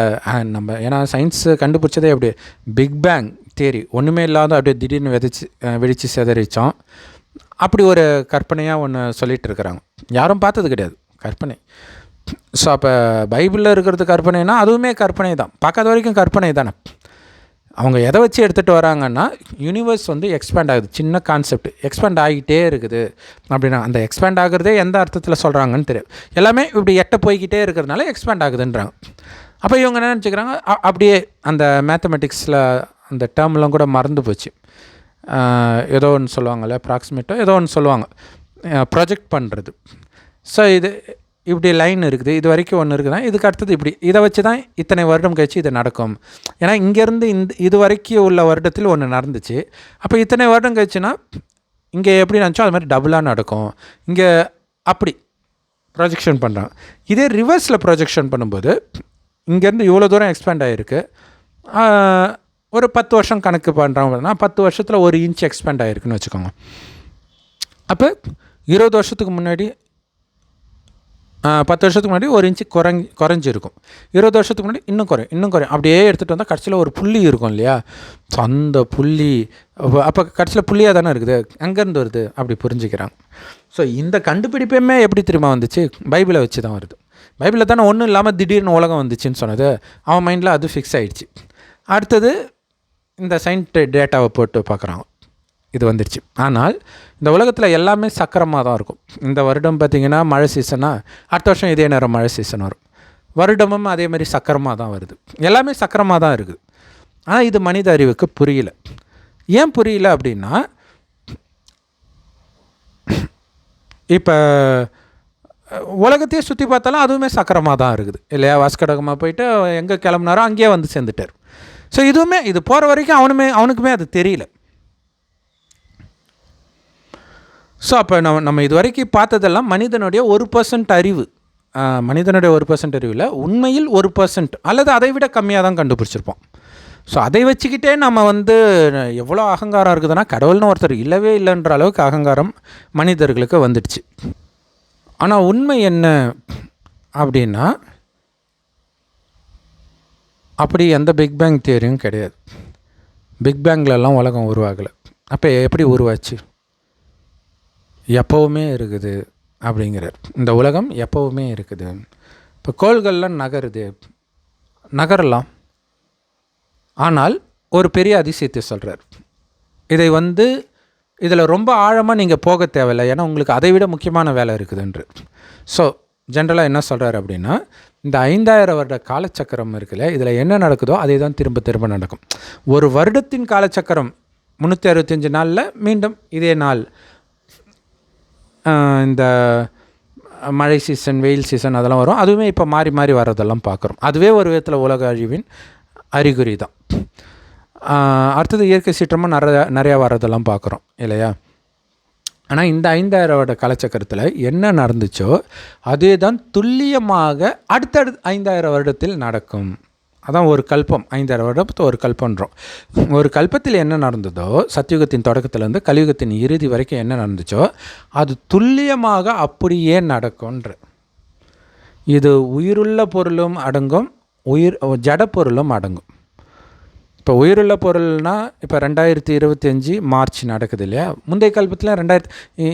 நம்ம ஏன்னா சயின்ஸு கண்டுபிடிச்சதே அப்படியே பிக் பேங் தியரி, ஒன்றுமே இல்லாத அப்படியே திடீர்னு வெடித்து சிதறிச்சோம். அப்படி ஒரு கற்பனையாக ஒன்று சொல்லிகிட்டு இருக்கிறாங்க. யாரும் பார்த்தது கிடையாது, கற்பனை. ஸோ அப்போ பைபிளில் இருக்கிறது கற்பனைனா அதுவுமே கற்பனை தான், பார்க்காத வரைக்கும் கற்பனை தானே. அவங்க எதை வச்சு எடுத்துகிட்டு வராங்கன்னா, யூனிவர்ஸ் வந்து எக்ஸ்பேண்ட் ஆகுது. சின்ன கான்செப்ட் எக்ஸ்பேண்ட் ஆகிட்டே இருக்குது அப்படின்னா, அந்த எக்ஸ்பேண்ட் ஆகுறதே எந்த அர்த்தத்தில் சொல்கிறாங்கன்னு தெரியும். எல்லாமே இப்படி எட்ட போய்கிட்டே இருக்கிறதுனால எக்ஸ்பேண்ட் ஆகுதுன்றாங்க. அப்போ இவங்க என்ன நினச்சிக்கிறாங்க, அப்படியே அந்த மேத்தமெட்டிக்ஸில் அந்த டேர்ம்லாம் கூட மறந்து போச்சு. ஏதோ ஒன்று சொல்லுவாங்கள்ல, அப்ராக்சிமேட்டாக ஏதோ ஒன்று சொல்லுவாங்க, ப்ரொஜெக்ட் பண்ணுறது. ஸோ இது இப்படி லைன் இருக்குது, இது வரைக்கும் ஒன்று இருக்குதுன்னா இதுக்கு அடுத்தது இப்படி, இதை வச்சு தான் இத்தனை வருடம் கழிச்சு இது நடக்கும். ஏன்னா இங்கேருந்து இது வரைக்கும் உள்ள வருடத்தில் ஒன்று நடந்துச்சு. அப்போ இத்தனை வருடம் கழிச்சுன்னா இங்கே எப்படி நினச்சோ அது மாதிரி டபுளாக நடக்கும். இங்கே அப்படி ப்ரொஜெக்ஷன் பண்ணுறாங்க. இதே ரிவர்ஸில் ப்ரொஜெக்ஷன் பண்ணும்போது இங்கேருந்து இவ்வளோ தூரம் எக்ஸ்பேண்ட் ஆகிருக்கு, ஒரு 10 வருஷம் கணக்கு பண்ணுறாங்கன்னா 10 வருஷத்தில் 1 இன்ச் எக்ஸ்பேண்ட் ஆகிருக்குன்னு வச்சுக்கோங்க. அப்போ 20 வருஷத்துக்கு முன்னாடி 10 வருஷத்துக்கு முன்னாடி 1 இன்ச்சு குறைஞ்சிருக்கும். 20 வருஷத்துக்கு முன்னாடி இன்னும் குறையும் அப்படியே எடுத்துகிட்டு வந்தால் கடைசியில் ஒரு புள்ளி இருக்கும் இல்லையா? ஸோ அந்த புள்ளி அப்போ கடைசியில் புள்ளியாக தானே இருக்குது, அங்கேருந்து வருது அப்படி புரிஞ்சுக்கிறாங்க. ஸோ இந்த கண்டுபிடிப்பையுமே எப்படி தெரியுமா வந்துச்சு? பைபிளை வச்சு தான் வருது. பைபிளில் தானே ஒன்றும் இல்லாமல் திடீர்னு உலகம் வந்துச்சுன்னு சொன்னது. அவன் மைண்டில் அது ஃபிக்ஸ் ஆகிடுச்சு. அடுத்தது இந்த சயின்ஸ் டேட்டாவை போட்டு பார்க்குறாங்க, இது வந்துடுச்சு. ஆனால் இந்த உலகத்தில் எல்லாமே சக்கரமாக தான் இருக்கும். இந்த வருடம் பார்த்திங்கன்னா மழை சீசனாக, அடுத்த வருஷம் இதே நேரம் மழை சீசன் வரும். வருடமும் அதே மாதிரி சக்கரமாக தான் வருது. எல்லாமே சக்கரமாக தான் இருக்குது. ஆனால் இது மனித அறிவுக்கு புரியல. ஏன் புரியல அப்படின்னா, இப்போ உலகத்தையே சுற்றி பார்த்தாலும் அதுவுமே சக்கரமாக தான் இருக்குது இல்லையா? வாஸ்கோடகமா போயிட்டு எங்கே கிளம்புனாரோ அங்கேயே வந்து சேர்ந்துட்டார். ஸோ இதுவுமே இது போகிற வரைக்கும் அவனுக்குமே அது தெரியல. ஸோ அப்போ நம்ம இது வரைக்கும் பார்த்ததெல்லாம் மனிதனுடைய 1% அறிவு. மனிதனுடைய 1% அறிவில் உண்மையில் 1% அல்லது அதை விட கம்மியாக தான் கண்டுபிடிச்சிருப்போம். ஸோ அதை வச்சுக்கிட்டே நம்ம வந்து எவ்வளோ அகங்காரம் இருக்குதுன்னா, கடவுள்னு ஒருத்தர் இல்லவே இல்லைன்ற அளவுக்கு அகங்காரம் மனிதர்களுக்கு வந்துடுச்சு. ஆனால் உண்மை என்ன அப்படின்னா, அப்படி எந்த பிக் பேங் தியரியும் கிடையாது. பிக் பேங்க்லலாம் உலகம் உருவாகலை. அப்போ எப்படி உருவாச்சு? எப்போவுமே இருக்குது அப்படிங்கிறார். இந்த உலகம் எப்போவுமே இருக்குது. இப்போ கோள்கள்லாம் நகரலாம். ஆனால் ஒரு பெரிய அதிசயத்தை சொல்கிறார். இதில் ரொம்ப ஆழமாக நீங்கள் போக தேவையில்லை, ஏன்னா உங்களுக்கு அதை விட முக்கியமான வேலை இருக்குதுன்று. ஸோ ஜென்ரலாக என்ன சொல்கிறார் அப்படின்னா, இந்த 5000 வருட காலச்சக்கரம் இருக்குல்ல, இதில் என்ன நடக்குதோ அதே தான் திரும்ப திரும்ப நடக்கும். ஒரு வருடத்தின் காலச்சக்கரம் 365 நாளில் மீண்டும் இதே நாள், இந்த மழை சீசன், வெயில் சீசன் அதெல்லாம் வரும். அதுவுமே இப்போ மாறி மாறி வர்றதெல்லாம் பார்க்குறோம். அதுவே ஒரு விதத்தில் உலக அழிவின் அறிகுறி தான். அடுத்தது இயற்கை சீற்றமும் நிறையா வர்றதெல்லாம் பார்க்குறோம் இல்லையா? ஆனால் இந்த 5000 வருட காலச்சக்கரத்தில் என்ன நடந்துச்சோ அதே தான் துல்லியமாக அடுத்தடுத்து 5000 வருடத்தில் நடக்கும். அதான் ஒரு கல்பம். 5000 வருடத்தை ஒரு கல்பன்றோம். ஒரு கல்பத்தில் என்ன நடந்ததோ, சத்தியுகத்தின் தொடக்கத்திலேருந்து கலியுகத்தின் இறுதி வரைக்கும் என்ன நடந்துச்சோ அது துல்லியமாக அப்படியே நடக்கும்ன்ற. இது உயிருள்ள பொருளும் அடங்கும், ஜட பொருளும் அடங்கும். இப்போ உயிருள்ள பொருள்னால் இப்போ 2025 மார்ச் நடக்குது இல்லையா? முந்தைய கல்பத்தில்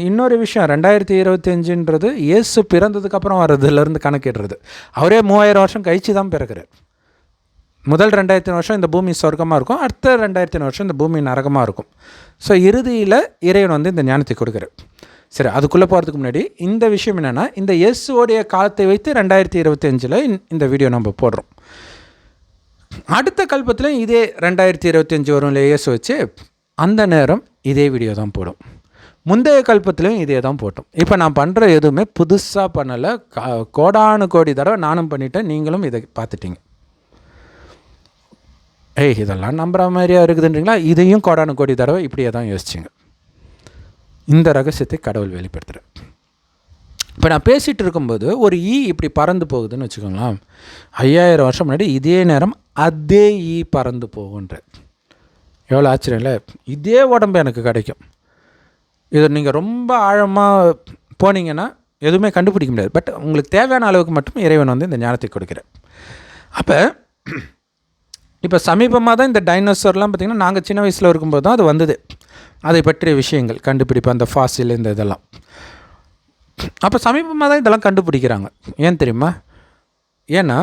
இன்னொரு விஷயம், 2025ன்றது இயேசு பிறந்ததுக்கப்புறம் வர்றதுலேருந்து கணக்கிடுறது. அவரே 3000 வருஷம் கழித்து தான் பிறக்கிறார். முதல் 2000 வருஷம் இந்த பூமி சொர்க்கமாக இருக்கும், அடுத்த 2000 வருஷம் இந்த பூமி நரகமாக இருக்கும். ஸோ இறுதியில் இறைவன் வந்து இந்த ஞானத்தை கொடுக்குறார். சரி, அதுக்குள்ளே போகிறதுக்கு முன்னாடி இந்த விஷயம் என்னென்னா, இந்த இயேசுவோடைய காலத்தை வைத்து 2025 இந்த வீடியோ நம்ம போடுறோம். அடுத்த கல்பத்தில் இதே 2025 வரும் இல்லை இயேசு வச்சு, அந்த நேரம் இதே வீடியோ தான் போடும். முந்தைய கல்பத்திலையும் இதே தான் போட்டோம். இப்போ நான் பண்ணுற எதுவுமே புதுசாக பண்ணலை. கோடானு கோடி தடவை நானும் பண்ணிட்டேன், நீங்களும் இதை பார்த்துட்டீங்க. இதெல்லாம் நம்புகிற மாதிரியா இருக்குதுன்றீங்களா? இதையும் கோடானு கோடி தடவை இப்படியே தான் யோசிச்சிங்க. இந்த ரகசியத்தை கடவுள் வெளிப்படுத்துகிறார். இப்போ நான் பேசிகிட்டு இருக்கும்போது ஒரு இப்படி பறந்து போகுதுன்னு வச்சுக்கோங்களேன். 5000 வருஷம் முன்னாடி இதே நேரம் அதே பறந்து போகுன்ற. எவ்வளோ ஆச்சரியம் இல்லை? இதே உடம்பு எனக்கு கிடைக்கும். இது நீங்கள் ரொம்ப ஆழமாக போனீங்கன்னா எதுவுமே கண்டுபிடிக்க முடியாது. பட் உங்களுக்கு தேவையான அளவுக்கு மட்டும் இறைவன் வந்து இந்த ஞானத்தை கொடுக்குறார். அப்போ இப்போ சமீபமாக தான் இந்த டைனோசர்லாம் பார்த்திங்கன்னா, நாங்கள் சின்ன வயசில் இருக்கும்போது தான் அது வந்தது. அதை பற்றிய விஷயங்கள் கண்டுபிடிப்பு, அந்த ஃபாசில், இந்த இதெல்லாம். அப்போ சமீபமாக தான் இதெல்லாம் கண்டுபிடிக்கிறாங்க. ஏன் தெரியுமா? ஏன்னா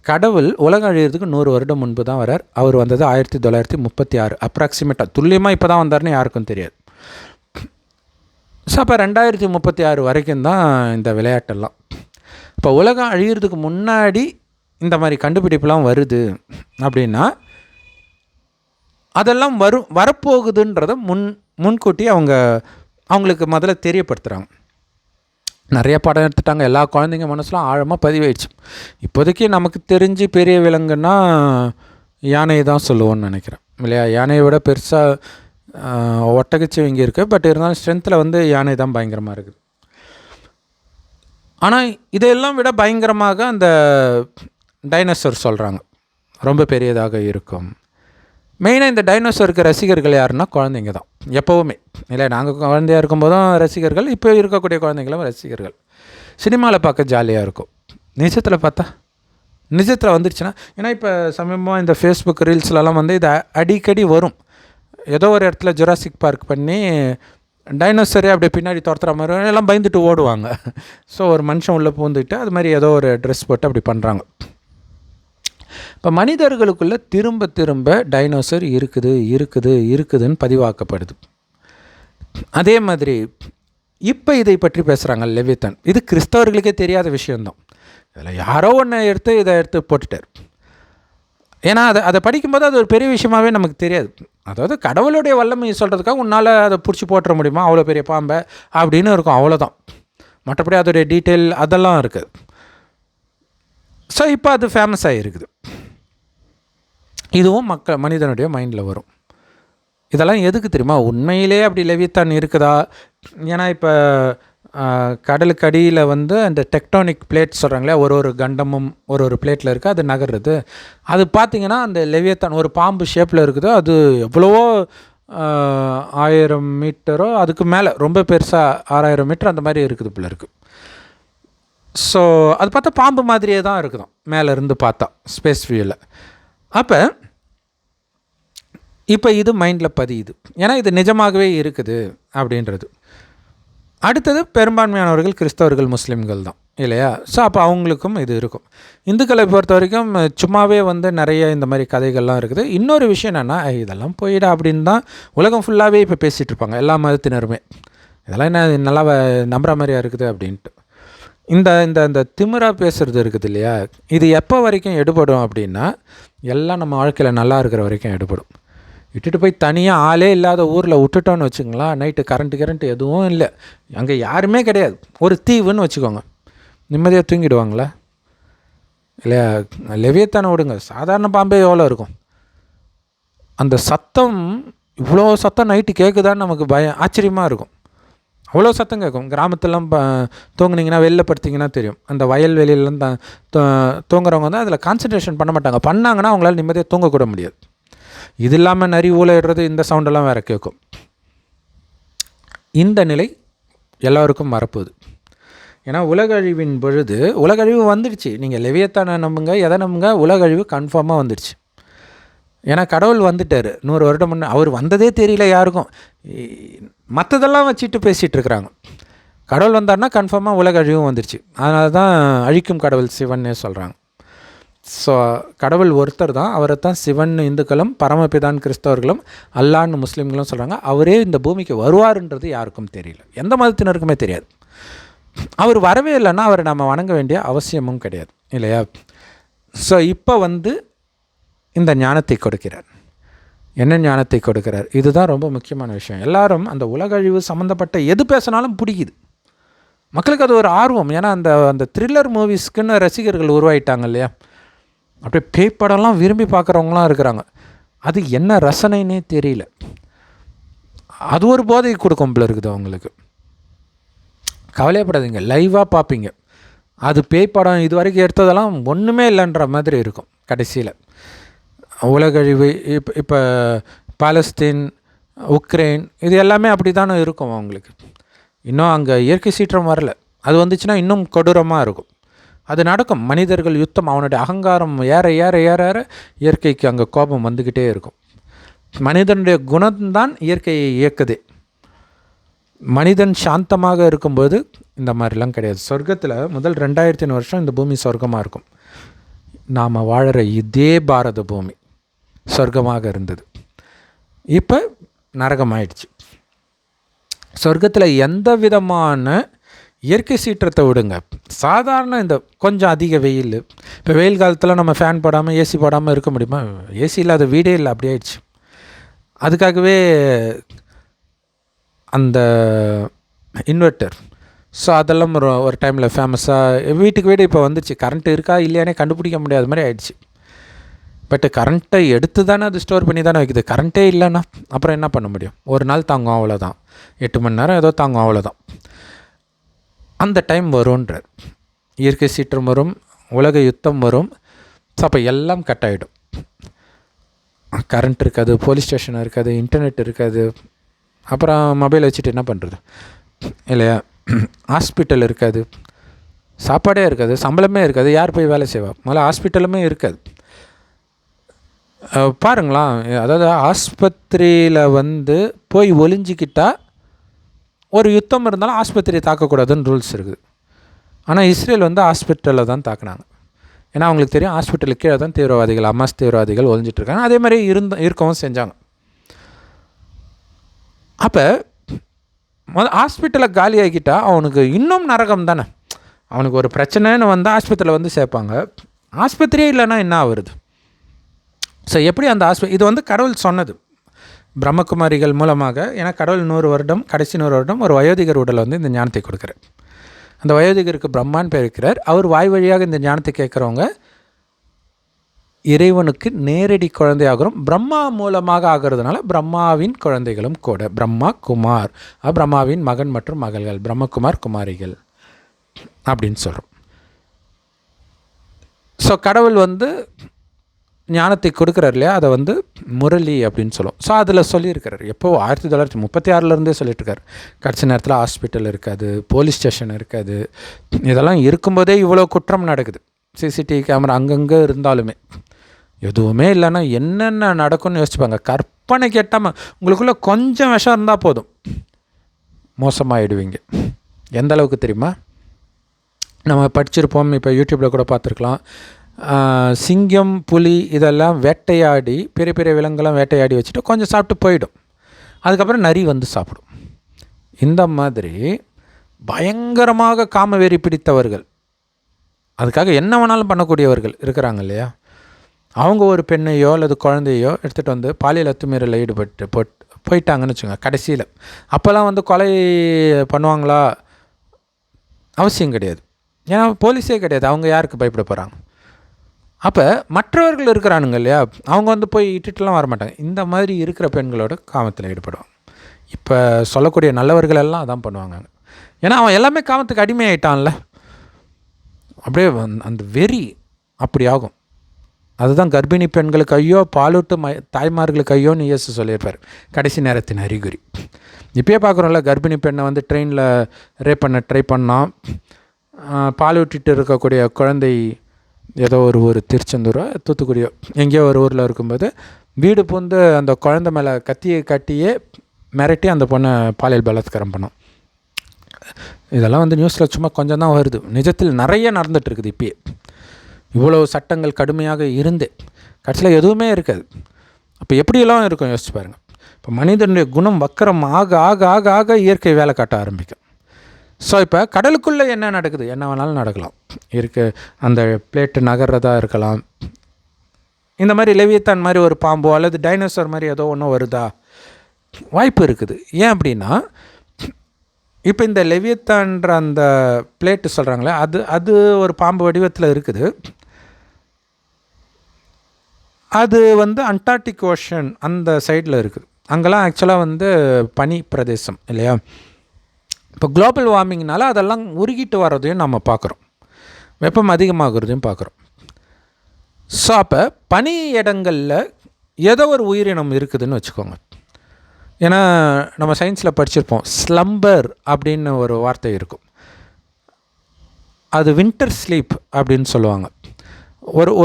கடவுள் உலகம் அழியிறதுக்கு 100 வருடம் முன்பு தான் வரார். அவர் வந்தது 1936 அப்ராக்சிமேட்டாக, துல்லியமாக இப்போ தான் வந்தார்னு யாருக்கும் தெரியாது. ஸோ அப்போ 2036 வரைக்கும் தான் இந்த விளையாட்டெல்லாம். இப்போ உலகம் அழியிறதுக்கு முன்னாடி இந்த மாதிரி கண்டுபிடிப்புலாம் வருது அப்படின்னா அதெல்லாம் வரப்போகுதுன்றதை முன்கூட்டி அவங்களுக்கு முதல்ல தெரியப்படுத்துகிறாங்க. நிறைய படம் எடுத்துட்டாங்க, எல்லா குழந்தைங்க மனசுலாம் ஆழமாக பதிவாயிடுச்சு. இப்போதைக்கு நமக்கு தெரிஞ்சு பெரிய விலங்குன்னா யானை தான் சொல்லுவோன்னு நினைக்கிறேன் இல்லையா. யானையை விட பெருசாக ஒட்டகச்சிவிங்கி இருக்குது, பட் இருந்தாலும் ஸ்ட்ரென்த்தில் வந்து யானை தான் பயங்கரமாக இருக்குது. ஆனால் இதையெல்லாம் விட பயங்கரமாக அந்த டைனோசர் சொல்கிறாங்க, ரொம்ப பெரியதாக இருக்கும். மெயினாக இந்த டைனோசருக்கு ரசிகர்கள் யாருன்னா குழந்தைங்க தான் எப்போவுமே இல்லை. நாங்கள் குழந்தையாக இருக்கும்போதும் ரசிகர்கள், இப்போ இருக்கக்கூடிய குழந்தைங்களும் ரசிகர்கள். சினிமாவில் பார்க்க ஜாலியாக இருக்கும், நிஜத்தில் பார்த்தா நிஜத்தில் வந்துடுச்சுன்னா. ஏன்னா இப்போ சமீபமாக இந்த ஃபேஸ்புக் ரீல்ஸ்லலாம் வந்து இது அடிக்கடி வரும். ஏதோ ஒரு இடத்துல ஜுராசிக் பார்க் பண்ணி டைனோசரே அப்படியே பின்னாடி துரத்துற மாதிரி எல்லாம் பயந்துட்டு ஓடுவாங்க. ஸோ ஒரு மனுஷன் உள்ளே பூந்துக்கிட்டு அது மாதிரி ஏதோ ஒரு ட்ரெஸ் போட்டு அப்படி பண்ணுறாங்க. இப்போ மனிதர்களுக்குள்ளே திரும்ப திரும்ப டைனோசர் இருக்குதுன்னு பதிவாக்கப்படுது. அதே மாதிரி இப்போ இதை பற்றி பேசுகிறாங்க லெவித்தான். இது கிறிஸ்தவர்களுக்கே தெரியாத விஷயந்தான். இதில் யாரோ ஒன்று இதை எடுத்து போட்டுட்டார். ஏன்னா அதை படிக்கும்போது அது ஒரு பெரிய விஷயமாகவே நமக்கு தெரியாது. அதாவது கடவுளுடைய வல்லமை சொல்கிறதுக்காக உன்னால் அதை பிடிச்சி போட்டுற முடியுமா அவ்வளோ பெரிய பாம்பை அப்படின்னு இருக்கும், அவ்வளோதான். மற்றபடி அதோடைய டீட்டெயில் அதெல்லாம் இருக்குது. ஸோ இப்போ அது ஃபேமஸ் ஆகிருக்குது. இதுவும் மனிதனுடைய மைண்டில் வரும். இதெல்லாம் எதுக்கு தெரியுமா? உண்மையிலே அப்படி லெவித்தான் இருக்குதா? ஏன்னா இப்போ கடலுக்கு அடியில் வந்து அந்த டெக்டானிக் பிளேட் சொல்கிறாங்களே, ஒரு கண்டமும் ஒரு பிளேட்டில் இருக்குது, அது நகர்றது. அது பார்த்திங்கன்னா அந்த லெவித்தான் ஒரு பாம்பு ஷேப்பில் இருக்குது. அது எவ்வளவோ 1000 மீட்டரோ அதுக்கு மேலே, ரொம்ப பெருசாக 6000 மீட்டர் அந்த மாதிரி இருக்குது போல இருக்குது. ஸோ அது பார்த்தா பாம்பு மாதிரியே தான் இருக்குதான் மேலேருந்து பார்த்தா ஸ்பேஸ் வியூவில். அப்போ இப்போ இது மைண்டில் பதியுது, ஏன்னா இது நிஜமாகவே இருக்குது அப்படின்றது. அடுத்தது பெரும்பான்மையானவர்கள் கிறிஸ்தவர்கள், முஸ்லீம்கள் தான் இல்லையா. ஸோ அப்போ அவங்களுக்கும் இது இருக்கும். இந்துக்களை பொறுத்த வரைக்கும் சும்மாவே வந்து நிறைய இந்த மாதிரி கதைகள்லாம் இருக்குது. இன்னொரு விஷயம் என்னென்னா, இதெல்லாம் போயிடா அப்படின்னு தான் உலகம் ஃபுல்லாகவே இப்போ பேசிகிட்டு இருப்பாங்க எல்லா மதத்தினருமே. இதெல்லாம் என்ன நல்லா நம்புகிற மாதிரியா இருக்குது அப்படின்ட்டு. இந்த இந்த இந்த திமிராக பேசுகிறது இருக்குது இல்லையா, இது எப்போ வரைக்கும் எடுபடும் அப்படின்னா, எல்லாம் நம்ம வாழ்க்கையில் நல்லா இருக்கிற வரைக்கும் எடுபடும். விட்டுட்டு போய் தனியாக ஆளே இல்லாத ஊரில் விட்டுட்டோன்னு வச்சுங்களா, நைட்டு கரண்ட்டு எதுவும் இல்லை, அங்கே யாருமே கிடையாது, ஒரு தீவுன்னு வச்சுக்கோங்க, நிம்மதியாக தூங்கிடுவாங்களா இல்லையா? லெவியத்தானை விடுங்க, சாதாரண பாம்பே எவ்வளோ இருக்கும். அந்த சத்தம், இவ்வளோ சத்தம் நைட்டு கேட்குதான்னு நமக்கு ஆச்சரியமாக இருக்கும். அவ்வளோ சத்தம் கேட்கும். கிராமத்திலாம் தூங்குனீங்கன்னா, வெளில படுத்திங்கன்னா தெரியும், அந்த வயல்வெளியிலாம் தூங்குறவங்க வந்து அதில் கான்சன்ட்ரேஷன் பண்ண மாட்டாங்க. பண்ணாங்கன்னா அவங்களால நிம்மதியாக தூங்கக்கூட முடியாது. இது இல்லாமல் நரி ஊழையிடுறது, இந்த சவுண்டெல்லாம் வேறு கேட்கும். இந்த நிலை எல்லோருக்கும் வரப்போகுது. ஏன்னா உலக அழிவின் பொழுது, உலக அழிவு வந்துடுச்சு. நீங்கள் லெவியத்தானை நம்புங்க, எதை நம்புங்க, உலக அழிவு கன்ஃபார்மாக வந்துடுச்சு. ஏன்னா கடவுள் வந்துட்டார் 100 வருடம் முன்னே. அவர் வந்ததே தெரியல யாருக்கும், மற்றதெல்லாம் வச்சுட்டு பேசிகிட்டு இருக்கிறாங்க. கடவுள் வந்தார்னா கன்ஃபார்மாக உலக அழிவும் வந்துடுச்சு. அதனால தான் அழிக்கும் கடவுள் சிவன்னே சொல்கிறாங்க. ஸோ கடவுள் ஒருத்தர் தான், அவரை தான் சிவன் இந்துக்களும், பரமபிதான் கிறிஸ்தவர்களும், அல்லான்னு முஸ்லீம்களும் சொல்கிறாங்க. அவரே இந்த பூமிக்கு வருவார்ன்றது யாருக்கும் தெரியல, எந்த மதத்தினருக்குமே தெரியாது. அவர் வரவே இல்லைன்னா அவரை நம்ம வணங்க வேண்டிய அவசியமும் கிடையாது இல்லையா. ஸோ இப்போ வந்து இந்த ஞானத்தை கொடுக்கிறார். என்ன ஞானத்தை கொடுக்கிறார்? இதுதான் ரொம்ப முக்கியமான விஷயம். எல்லாரும் அந்த உலக அழிவு சம்மந்தப்பட்ட எது பேசினாலும் பிடிக்குது மக்களுக்கு, அது ஒரு ஆர்வம். ஏன்னா அந்த அந்த த்ரில்லர் மூவிஸ்க்குன்னு ரசிகர்கள் உருவாயிட்டாங்க இல்லையா. அப்படியே பேய்ப்படம்லாம் விரும்பி பார்க்குறவங்களாம் இருக்கிறாங்க. அது என்ன ரசனைன்னே தெரியல, அது ஒரு போதை கொடுக்கும் போல இருக்குது அவங்களுக்கு. கவலையப்படாதீங்க, லைவாக பார்ப்பீங்க. அது பேய்ப்படம் இது வரைக்கும் எடுத்ததெல்லாம் ஒன்றுமே இல்லைன்ற மாதிரி இருக்கும் கடைசியில். உலகழிவு, இப்போ பாலஸ்தீன், உக்ரைன், இது எல்லாமே அப்படி தானே இருக்கும் அவங்களுக்கு. இன்னும் அங்கே இயற்கை சீற்றம் வரல, அது வந்துச்சுன்னா இன்னும் கொடூரமாக இருக்கும். அது நடக்கும். மனிதர்கள் யுத்தம், அவனுடைய அகங்காரம் ஏற ஏற ஏற ஏற இயற்கைக்கு அங்கே கோபம் வந்துக்கிட்டே இருக்கும். மனிதனுடைய குணம்தான் இயற்கையை இயக்குதே. மனிதன் சாந்தமாக இருக்கும்போது இந்த மாதிரிலாம் கிடையாது. சொர்க்கத்தில் முதல் 2500 வருஷம் இந்த பூமி சொர்க்கமாக இருக்கும். நாம் வாழற இதே பாரத பூமி சொர்க்கமாக இருந்தது. இப்போ நரகமாயிடுச்சு. சொர்க்கத்தில் எந்த விதமான இயற்கை சீற்றத்தை விடுங்க, சாதாரண இந்த கொஞ்சம் அதிக வெயில், இப்போ வெயில் காலத்தில் நம்ம ஃபேன் போடாமல் ஏசி போடாமல் இருக்க முடியுமா? ஏசி இல்லாத வீடே இல்லை, அப்படி ஆயிடுச்சு. அதுக்காகவே அந்த இன்வெர்ட்டர், ஸோ அதெல்லாம் ஒரு டைமில் ஃபேமஸாக வீட்டுக்கு வீடு இப்போ வந்துச்சு. கரண்ட்டு இருக்கா இல்லையானே கண்டுபிடிக்க முடியாத மாதிரி ஆயிடுச்சு. பட் கரண்ட்டை எடுத்து தானே அது ஸ்டோர் பண்ணி தானே வைக்குது. கரண்ட்டே இல்லைன்னா அப்புறம் என்ன பண்ண முடியும்? ஒரு நாள் தாங்கும், அவ்வளோதான். 8 மணி நேரம் ஏதோ தாங்கும், அவ்வளோதான். அந்த டைம் வரும்ன்றார். இயற்கை சீற்றம் வரும், உலக யுத்தம் வரும். ஸோ அப்போ எல்லாம் கட் ஆகிடும். கரண்ட் இருக்காது, போலீஸ் ஸ்டேஷன் இருக்காது, இன்டர்நெட் இருக்காது. அப்புறம் மொபைல் வச்சுட்டு என்ன பண்ணுறது இல்லையா? ஹாஸ்பிட்டல் இருக்காது, சாப்பாடே இருக்காது, சம்பளமே இருக்காது. யார் போய் வேலை செய்வா? முதல்ல ஹாஸ்பிட்டலுமே இருக்காது. பாருங்களா, அதாவது ஆஸ்பத்திரியில் போய் ஒளிஞ்சிக்கிட்டால் ஒரு யுத்தம் இருந்தாலும் ஆஸ்பத்திரியை தாக்கக்கூடாதுன்னு ரூல்ஸ் இருக்குது. ஆனால் இஸ்ரேல் ஹாஸ்பிட்டலில் தான் தாக்குனாங்க. ஏன்னா அவங்களுக்கு தெரியும் ஹாஸ்பிட்டலுக்கு கீழே தான் தீவிரவாதிகள், அமாஸ் தீவிரவாதிகள் ஒளிஞ்சிட்ருக்காங்க. அதே மாதிரி இருக்கவும் செஞ்சாங்க. அப்போ ஹாஸ்பிட்டலை காலி ஆகிக்கிட்டால் அவனுக்கு இன்னும் நரகம் தானே. அவனுக்கு ஒரு பிரச்சனைன்னு ஆஸ்பத்திரியில் சேர்ப்பாங்க. ஆஸ்பத்திரியே இல்லைன்னா என்ன ஆகுறது? ஸோ எப்படி அந்த இது கடவுள் சொன்னது பிரம்மகுமாரிகள் மூலமாக. ஏன்னா கடவுள் 100 வருடம், கடைசி 100 வருடம் ஒரு வயோதிகர் உடல் இந்த ஞானத்தை கொடுக்குறார். அந்த வயோதிகருக்கு பிரம்மான்னு பேர் வைக்கிறார். அவர் வாய் வழியாக இந்த ஞானத்தை கேட்குறவங்க இறைவனுக்கு நேரடி குழந்தையாகிறோம். பிரம்மா மூலமாக ஆகிறதுனால பிரம்மாவின் குழந்தைகளும் கூட பிரம்மா குமார், பிரம்மாவின் மகன் மற்றும் மகள்கள், பிரம்மகுமார் குமாரிகள் அப்படின்னு சொல்கிறோம். ஸோ கடவுள் ஞானத்தை கொடுக்குறாரு இல்லையா, அதை முரளி அப்படின்னு சொல்லுவோம். ஸோ அதில் சொல்லியிருக்கிறார். எப்போது 1936 சொல்லிட்டுருக்கார். கடைசி நேரத்தில் ஹாஸ்பிட்டல் இருக்காது, போலீஸ் ஸ்டேஷன் இருக்காது. இதெல்லாம் இருக்கும்போதே இவ்வளோ குற்றம் நடக்குது. சிசிடிவி கேமரா அங்கங்கே இருந்தாலுமே எதுவுமே இல்லைன்னா என்னென்ன நடக்கும்னு யோசிச்சுப்பாங்க. கற்பனை கேட்டாமல் உங்களுக்குள்ளே கொஞ்சம் விஷம் இருந்தால் போதும், மோசமாகிடுவீங்க. எந்த அளவுக்கு தெரியுமா? நம்ம படிச்சிருப்போம், இப்போ யூடியூப்பில் கூட பார்த்துருக்கலாம். சிங்கம், புலி இதெல்லாம் வேட்டையாடி, பெரிய பெரிய விலங்குலாம் வேட்டையாடி வச்சுட்டு கொஞ்சம் சாப்பிட்டு போயிடும். அதுக்கப்புறம் நரி சாப்பிடும். இந்த மாதிரி பயங்கரமாக காமவெறி பிடித்தவர்கள், அதுக்காக என்ன வேணாலும் பண்ணக்கூடியவர்கள் இருக்கிறாங்க இல்லையா? அவங்க ஒரு பெண்ணையோ அல்லது குழந்தையோ எடுத்துகிட்டு பாலியல் அத்துமீறலில் ஈடுபட்டு போயிட்டாங்கன்னு வச்சுங்க. கடைசியில் அப்போல்லாம் கொலை பண்ணுவாங்களா? அவசியம் கிடையாது. ஏன்னா போலீஸே கிடையாது. அவங்க யாருக்கு பயப்பட போகிறாங்க? அப்போ மற்றவர்கள் இருக்கிறானுங்க இல்லையா, அவங்க போய் இட்டுட்டுலாம் வரமாட்டாங்க. இந்த மாதிரி இருக்கிற பெண்களோட காமத்தில் ஈடுபடுவாங்க. இப்போ சொல்லக்கூடிய நல்லவர்கள் எல்லாம் அதான் பண்ணுவாங்க. ஏன்னா அவன் எல்லாமே காமத்துக்கு அடிமையாயிட்டான்ல, அப்படியே அந்த வெறி அப்படி ஆகும். அதுதான் கர்ப்பிணி பெண்களுக்கு ஐயோ, பாலூட்டு தாய்மார்களுக்கு ஐயோன்னு இயேசு சொல்லியிருப்பார். கடைசி நேரத்தின் அறிகுறி இப்போயே பார்க்குறோம்ல. கர்ப்பிணி பெண்ணை ட்ரெயினில் ரேப் பண்ண ட்ரை பண்ணான். பாலூட்டிட்டு இருக்கக்கூடிய குழந்தை ஏதோ ஒரு ஊர், திருச்செந்தூரோ தூத்துக்குடியோ எங்கேயோ ஒரு ஊரில் இருக்கும்போது வீடு பூந்து அந்த குழந்தை மேலே கத்தியை கட்டியே மிரட்டி அந்த பொண்ணை பாலியல் பலாத்காரம் பண்ணோம். இதெல்லாம் நியூஸில் சும்மா கொஞ்சம் தான் வருது. நிஜத்தில் நிறைய நடந்துகிட்ருக்குது. இப்போயே இவ்வளோ சட்டங்கள் கடுமையாக இருந்து கடைசியில் எதுவுமே இருக்காது. அப்போ எப்படியெல்லாம் இருக்கும் யோசிச்சு பாருங்கள். இப்போ மனிதனுடைய குணம் வக்கரம் ஆக ஆக ஆக ஆக இயற்கை வேலை காட்ட ஆரம்பிக்கும். ஸோ இப்போ கடலுக்குள்ளே என்ன நடக்குது? என்ன வேணாலும் நடக்கலாம். அந்த பிளேட்டு நகர்றதா இருக்கலாம். இந்த மாதிரி லெவியத்தான் மாதிரி ஒரு பாம்போ அல்லது டைனோசர் மாதிரி ஏதோ ஒன்று வருதா? வாய்ப்பு இருக்குது. ஏன் அப்படின்னா, இப்போ இந்த லெவியத்தான்ற அந்த பிளேட்டு சொல்கிறாங்களே, அது ஒரு பாம்பு வடிவத்தில் இருக்குது. அது அண்டார்டிக் ஓஷன் அந்த சைடில் இருக்குது. அங்கெல்லாம் ஆக்சுவலாக பனி பிரதேசம் இல்லையா? இப்போ குளோபல் வார்மிங்னால அதெல்லாம் உருகிட்டு வர்றதையும் நம்ம பார்க்குறோம், வெப்பம் அதிகமாகிறதையும் பார்க்குறோம். ஸோ அப்போ பனி இடங்களில் ஏதோ ஒரு உயிரினம் இருக்குதுன்னு வச்சுக்கோங்க. ஏன்னா நம்ம சயின்ஸில் படிச்சிருப்போம், ஸ்லம்பர் அப்படின்னு ஒரு வார்த்தை இருக்கும். அது வின்டர் ஸ்லீப் அப்படின்னு சொல்லுவாங்க.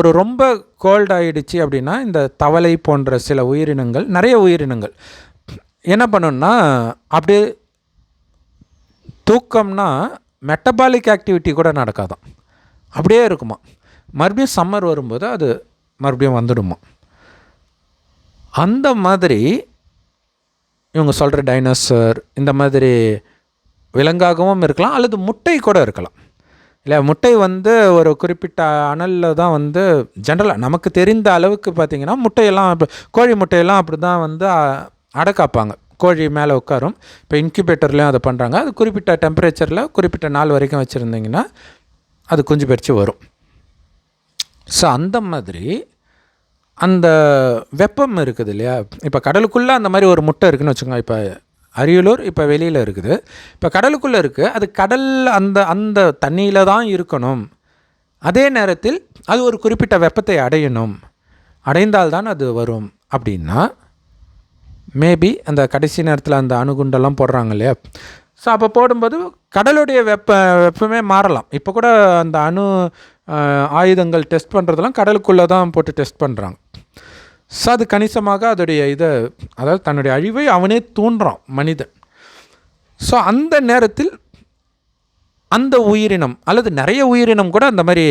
ஒரு ரொம்ப கோல்ட் ஆகிடுச்சு அப்படின்னா இந்த தவளை போன்ற சில உயிரினங்கள், நிறைய உயிரினங்கள் என்ன பண்ணுன்னா, அப்படியே தூக்கம்னா மெட்டபாலிக் ஆக்டிவிட்டி கூட நடக்காதான், அப்படியே இருக்குமா. மறுபடியும் சம்மர் வரும்போது அது மறுபடியும் வந்துடுமா. அந்த மாதிரி இவங்க சொல்கிற டைனோசர் இந்த மாதிரி விலங்காகவும் இருக்கலாம், அல்லது முட்டை கூட இருக்கலாம் இல்லையா. முட்டை வந்து ஒரு குறிப்பிட்ட அனலில் தான் வந்து ஜென்ரலாக நமக்கு தெரிந்த அளவுக்கு பார்த்திங்கன்னா முட்டையெல்லாம் இப்போ கோழி முட்டையெல்லாம் அப்படி தான் வந்து அடக்காப்பாங்க. கோழி மேலே உட்காரும். இப்போ இன்குபேட்டர்லேயும் அதை பண்ணுறாங்க. அது குறிப்பிட்ட டெம்பரேச்சரில் குறிப்பிட்ட நாள் வரைக்கும் வச்சுருந்திங்கன்னா அது குஞ்சு பறித்து வரும். ஸோ அந்த மாதிரி அந்த வெப்பம் இருக்குது இல்லையா. இப்போ கடலுக்குள்ளே அந்த மாதிரி ஒரு முட்டை இருக்குதுன்னு வச்சுக்கோங்க. இப்போ அரியலூர் இப்போ வெளியில் இருக்குது, இப்போ கடலுக்குள்ளே இருக்குது. அது கடல் அந்த அந்த தண்ணியில் தான் இருக்கணும். அதே நேரத்தில் அது ஒரு குறிப்பிட்ட வெப்பத்தை அடையணும், அடைந்தால்தான் அது வரும். அப்படின்னா மேபி அந்த கடைசி நேரத்தில் அந்த அணுகுண்டெல்லாம் போடுறாங்க இல்லையா. ஸோ அப்போ போடும்போது கடலுடைய வெப்பமே மாறலாம். இப்போ கூட அந்த அணு ஆயுதங்கள் டெஸ்ட் பண்ணுறதெல்லாம் கடலுக்குள்ளே தான் போட்டு டெஸ்ட் பண்ணுறாங்க. ஸோ அது கணிசமாக அதோடைய அதாவது தன்னுடைய அழிவை அவனே தூண்டுறான் மனிதன். ஸோ அந்த நேரத்தில் அந்த உயிரினம் அல்லது நிறைய உயிரினம் கூட அந்த மாதிரி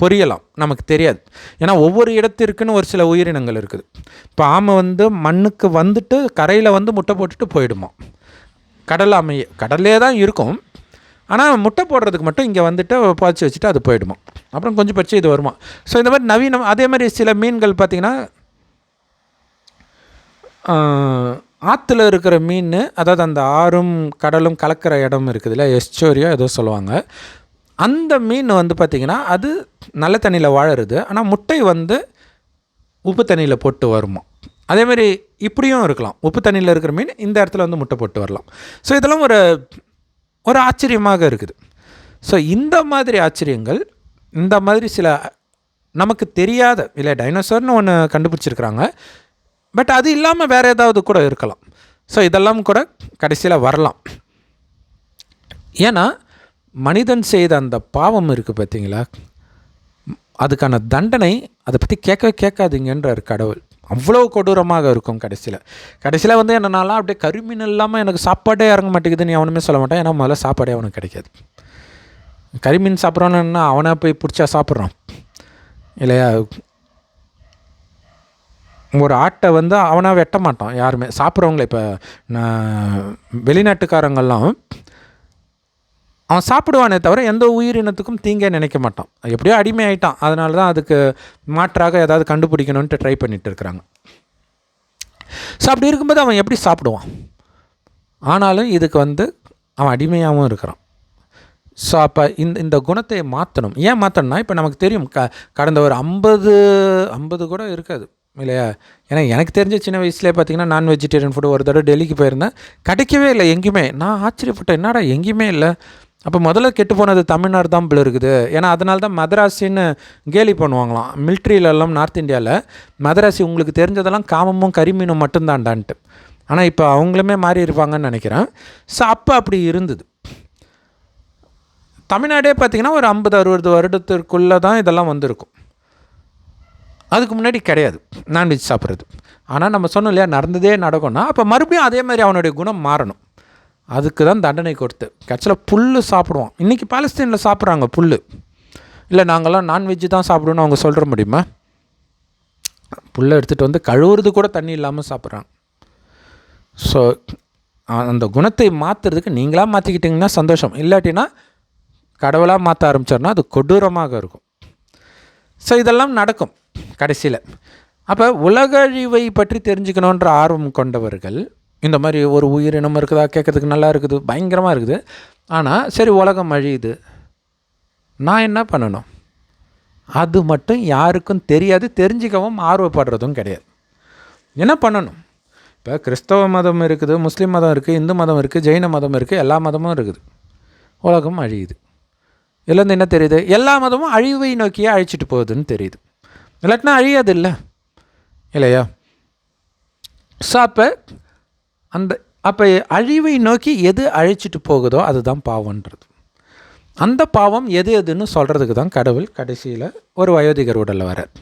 பொரியலாம், நமக்கு தெரியாது. ஏன்னா ஒவ்வொரு இடத்திற்குன்னு ஒரு சில உயிரினங்கள் இருக்குது. இப்போ ஆமை வந்து மண்ணுக்கு வந்துட்டு கரையில் வந்து முட்டை போட்டுட்டு போயிடுமா. கடல் ஆமையே கடல்லே தான் இருக்கும், ஆனால் முட்டை போடுறதுக்கு மட்டும் இங்கே வந்துட்டு பாய்ச்சி வச்சுட்டு அது போயிடுமா. அப்புறம் கொஞ்சம் பறிச்சு இது வருமா. ஸோ இந்த மாதிரி நவீனம். அதே மாதிரி சில மீன்கள் பார்த்திங்கன்னா ஆற்றுல இருக்கிற மீன், அதாவது அந்த ஆறும் கடலும் கலக்கிற இடம் இருக்குதுல்ல, எஸ்டோரியா ஏதோ சொல்லுவாங்க. அந்த மீன் வந்து பார்த்திங்கன்னா அது நல்ல தண்ணியில் வாழறது, ஆனால் முட்டை வந்து உப்பு தண்ணியில் போட்டு வருமா. அதேமாதிரி இப்படியும் இருக்கலாம், உப்பு தண்ணியில் இருக்கிற மீன் இந்த இடத்துல வந்து முட்டை போட்டு வரலாம். ஸோ இதெல்லாம் ஒரு ஆச்சரியமாக இருக்குது. ஸோ இந்த மாதிரி ஆச்சரியங்கள், இந்த மாதிரி சில நமக்கு தெரியாத இல்லை டைனோசர்னு ஒன்று கண்டுபிடிச்சிருக்கிறாங்க, பட் அது இல்லாமல் வேறு ஏதாவது கூட இருக்கலாம். ஸோ இதெல்லாம் கூட கடைசியில் வரலாம். ஏன்னா மனிதன் செய்த அந்த பாவம் இருக்குது பார்த்தீங்களா, அதுக்கான தண்டனை அதை பற்றி கேட்காதீங்கன்றார் கடவுள். அவ்வளோ கொடூரமாக இருக்கும். கடைசியில் வந்து என்னன்னாலாம் அப்படியே கருமீன் இல்லாமல் எனக்கு சாப்பாடே இறங்க மாட்டேங்குதுன்னு அவனுமே சொல்ல மாட்டான். ஏன்னா முதல்ல சாப்பாடே அவனுக்கு கிடைக்காது. கரிமீன் சாப்பிட்றான்னு அவனை போய் பிடிச்சா சாப்பிட்றான் இல்லையா. ஒரு ஆட்டை வந்து அவனாக வெட்ட மாட்டான் யாருமே, சாப்பிட்றவங்களே. இப்போ வெளிநாட்டுக்காரங்கள்லாம் அவன் சாப்பிடுவானே தவிர எந்த உயிரினத்துக்கும் தீங்கே நினைக்க மாட்டான். எப்படியோ அடிமை ஆகிட்டான், அதனால தான் அதுக்கு மாற்றாக ஏதாவது கண்டுபிடிக்கணுன்ட்டு ட்ரை பண்ணிகிட்டு இருக்கிறாங்க. ஸோ அப்படி இருக்கும்போது அவன் எப்படி சாப்பிடுவான்? ஆனாலும் இதுக்கு வந்து அவன் அடிமையாகவும் இருக்கிறான். ஸோ அப்போ இந்த குணத்தை மாற்றணும். ஏன் மாற்றணும்னா, இப்போ நமக்கு தெரியும் கடந்த ஒரு 50 கூட இருக்காது இல்லையா. ஏன்னா எனக்கு தெரிஞ்ச சின்ன வயசுலேயே பார்த்திங்கன்னா நான் வெஜிடேரியன் ஃபுட்டு ஒரு தடவை டெல்லிக்கு போயிருந்தேன், கிடைக்கவே இல்லை எங்கேயுமே. நான் ஆச்சரியப்பட்டேன், என்னடா எங்கேயுமே இல்லை. அப்போ முதல்ல கெட்டு போனது தமிழ்நாடு தான் போல இருக்குது. ஏன்னா அதனால தான் மதராசின்னு கேலி பண்ணுவாங்களாம் மிலிட்ரியிலெல்லாம். நார்த் இந்தியாவில் மதராசி உங்களுக்கு தெரிஞ்சதெல்லாம் காமமும் கரிமீனும் மட்டும்தான்டான்ட்டு. ஆனால் இப்போ அவங்களுமே மாறி இருப்பாங்கன்னு நினைக்கிறேன். ஸோ அப்போ அப்படி இருந்தது. தமிழ்நாடே பார்த்திங்கன்னா ஒரு 50-60 வருடத்திற்குள்ளே தான் இதெல்லாம் வந்திருக்கும். அதுக்கு முன்னாடி கிடையாது நான்வெஜ் சாப்பிட்றது. ஆனால் நம்ம சொன்னோம் இல்லையா, நடந்ததே நடக்கும்னா அப்போ மறுபடியும் அதே மாதிரி அவனுடைய குணம் மாறணும். அதுக்கு தான் தண்டனை கொடுத்து கட்சியில் புல் சாப்பிடுவான். இன்றைக்கி பாலஸ்தீனில் சாப்பிட்றாங்க புல். இல்லை நாங்கள்லாம் நான்வெஜ்ஜு தான் சாப்பிடுவோன்னு அவங்க சொல்கிற முடியுமா? புல்லை எடுத்துகிட்டு வந்து கழுவுறது கூட தண்ணி இல்லாமல் சாப்பிட்றாங்க. ஸோ அந்த குணத்தை மாற்றுறதுக்கு நீங்களாக மாற்றிக்கிட்டிங்கன்னா சந்தோஷம், இல்லாட்டினா கடவுளாக மாற்ற ஆரம்பிச்சோன்னா அது கொடூரமாக இருக்கும். ஸோ இதெல்லாம் நடக்கும் கடைசியில். அப்போ உலக அழிவை பற்றி தெரிஞ்சுக்கணுன்ற ஆர்வம் கொண்டவர்கள் இந்த மாதிரி ஒரு உயிரினம் இருக்குதா, கேட்கறதுக்கு நல்லா இருக்குது, பயங்கரமாக இருக்குது. ஆனால் சரி உலகம் அழியுது, நான் என்ன பண்ணணும்? அது மட்டும் யாருக்கும் தெரியாது, தெரிஞ்சிக்கவும் ஆர்வப்படுறதும் கிடையாது. என்ன பண்ணணும்? இப்போ கிறிஸ்தவ மதம் இருக்குது, முஸ்லீம் மதம் இருக்குது, இந்து மதம் இருக்குது, ஜெயின மதம் இருக்குது, எல்லா மதமும் இருக்குது. உலகம் அழியுது. இதுலேருந்து என்ன தெரியுது? எல்லா மதமும் அழிவை நோக்கியே அழிச்சிட்டு போகுதுன்னு தெரியுது. இல்லாட்டினா அழியாது இல்லை இல்லையா. ஸோ அப்போ அழிவை நோக்கி எது அழிச்சிட்டு போகுதோ அதுதான் பாவன்றது. அந்த பாவம் எதுன்னு சொல்கிறதுக்கு தான் கடவுள் கடைசியில் ஒரு வயோதிகர் உடலில் வரார்.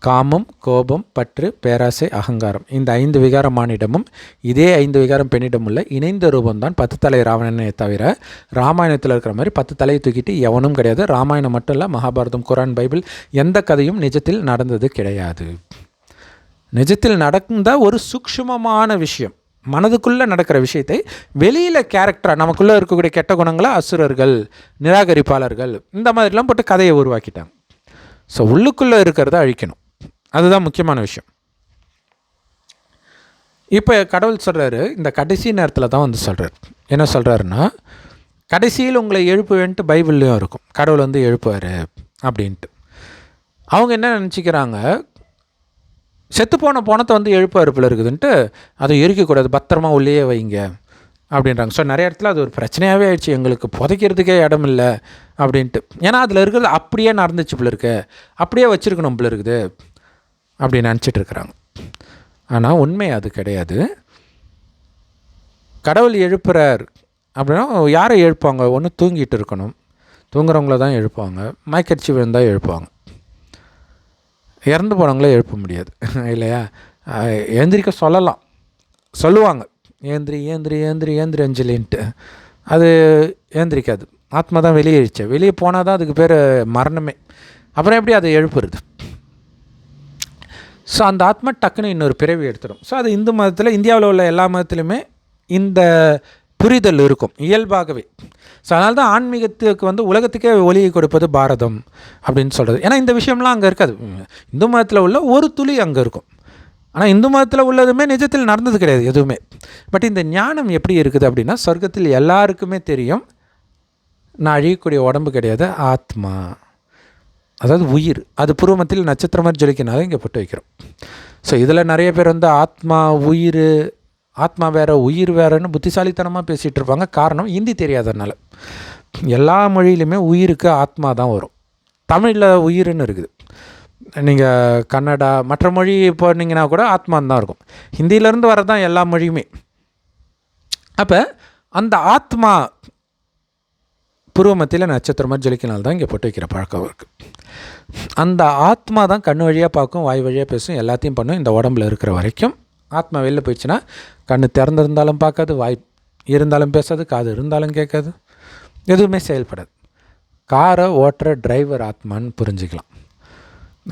காமம், கோபம், பற்று, பேராசை, அகங்காரம். இந்த 5 விகாரம் ஆணிடமும் இதே 5 விகாரம் பெண்ணிடம் உள்ள இணைந்த ரூபம்தான் 10 தலை ராவணனே தவிர ராமாயணத்தில் இருக்கிற மாதிரி 10 தலையை தூக்கிட்டு எவனும் கிடையாது. ராமாயணம் மட்டும் இல்லை, மகாபாரதம், குரான், பைபிள் எந்த கதையும் நிஜத்தில் நடந்தது கிடையாது. நிஜத்தில் நடந்த ஒரு சூக்ஷ்மமான விஷயம், மனதுக்குள்ளே நடக்கிற விஷயத்தை வெளியில் கேரக்டராக நமக்குள்ளே இருக்கக்கூடிய கெட்ட குணங்களை அசுரர்கள், நிராகரிப்பாளர்கள் இந்த மாதிரிலாம் போட்டு கதையை உருவாக்கிட்டாங்க. ஸோ உள்ளுக்குள்ளே இருக்கிறத அழிக்கணும், அதுதான் முக்கியமான விஷயம். இப்போ கடவுள் சொல்கிறாரு, இந்த கடைசி நேரத்தில் தான் வந்து சொல்கிறார். என்ன சொல்கிறாருன்னா, கடைசியில் உங்களை எழுப்புவேன்ட்டு பைபிள்லேயும் இருக்கும், கடவுள் வந்து எழுப்புவார் அப்படின்ட்டு. அவங்க என்ன நினச்சிக்கிறாங்க, செத்துப்போன போனத்தை வந்து எழுப்பாரு போல இருக்குதுன்ட்டு அதை எரிக்கக்கூடாது, பத்திரமா உள்ளே வைங்க அப்படின்றாங்க. ஸோ நிறைய இடத்துல அது ஒரு பிரச்சனையாகவே ஆயிடுச்சு, எங்களுக்கு புதைக்கிறதுக்கே இடம் இல்லை அப்படின்ட்டு. ஏன்னா அதில் இருக்கிறது அப்படியே நடந்துச்சு போல இருக்கு, அப்படியே வச்சுருக்கணும் போல இருக்குது அப்படின்னு நினச்சிட்டு இருக்கிறாங்க. ஆனால் உண்மை அது கிடையாது. கடவுள் எழுப்புறார் அப்படின்னா யாரை எழுப்பாங்க? ஒன்று தூங்கிட்டு இருக்கணும், தூங்குறவங்கள தான் எழுப்பாங்க. மயக்கடிச்சு விழுந்தால் எழுப்புவாங்க, இறந்து போனவங்களே எழுப்ப முடியாது இல்லையா? ஏந்திரிக்க சொல்லுவாங்க, ஏந்திரி ஏந்திரி ஏந்திரி ஏந்திரி அஞ்சலின்ட்டு. அது ஏந்திரிக்காது, ஆத்மா தான் வெளியே போனால் தான் அதுக்கு பேர் மரணமே. அப்புறம் எப்படி அதை எழுப்புறது? ஸோ அந்த ஆத்மா டக்குன்னு இன்னொரு பிறவி எடுத்துடும். ஸோ அது இந்து மதத்தில், இந்தியாவில் உள்ள எல்லா மதத்துலையுமே இந்த புரிதல் இருக்கும் இயல்பாகவே. ஸோ அதனால தான் ஆன்மீகத்துக்கு வந்து உலகத்துக்கே ஒளியை கொடுப்பது பாரதம் அப்படின்னு சொல்கிறது. ஏன்னா இந்த விஷயம்லாம் அங்கே இருக்காது. இந்து மதத்தில் உள்ள ஒரு துளி அங்கே இருக்கும். ஆனால் இந்து மதத்தில் உள்ளதுமே நிஜத்தில் நடந்தது கிடையாது எதுவுமே. பட் இந்த ஞானம் எப்படி இருக்குது அப்படின்னா, சொர்க்கத்தில் எல்லாருக்குமே தெரியும், நான் அழியக்கூடிய உடம்பு கிடையாது, ஆத்மா, அதாவது உயிர். அது புருவமத்தில் நட்சத்திரம் மாதிரி ஜொலிக்கினாலும் இங்கே போட்டு வைக்கிறோம். ஸோ இதில் நிறைய பேர் வந்து ஆத்மா, உயிர், ஆத்மா வேறு உயிர் வேறுன்னு புத்திசாலித்தனமாக பேசிகிட்டு இருப்பாங்க. காரணம் ஹிந்தி தெரியாததுனால. எல்லா மொழியிலுமே உயிருக்கு ஆத்மா தான் வரும். தமிழில் உயிர்னு இருக்குது, நீங்கள் கன்னடா மற்ற மொழி போனீங்கன்னா கூட ஆத்மான்னு தான் இருக்கும். ஹிந்தியிலேருந்து வரதான் எல்லா மொழியுமே. அப்போ அந்த ஆத்மா புருவமத்தியில் நட்சத்திரமாக ஜொலிக்கினால்தான் இங்கே போட்டு வைக்கிற பழக்கம் இருக்குது. அந்த ஆத்மா தான் கண் வழியாக பார்க்கும், வாய் வழியாக பேசும், எல்லாத்தையும் பண்ணும். இந்த உடம்புல இருக்கிற வரைக்கும் ஆத்மா வெளில போயிடுச்சுன்னா கண் திறந்திருந்தாலும் பார்க்காது, வாய் இருந்தாலும் பேசாது, காது இருந்தாலும் கேட்காது, எதுவுமே செயல்படாது. காரை ஓட்டுற டிரைவர் ஆத்மான்னு புரிஞ்சுக்கலாம்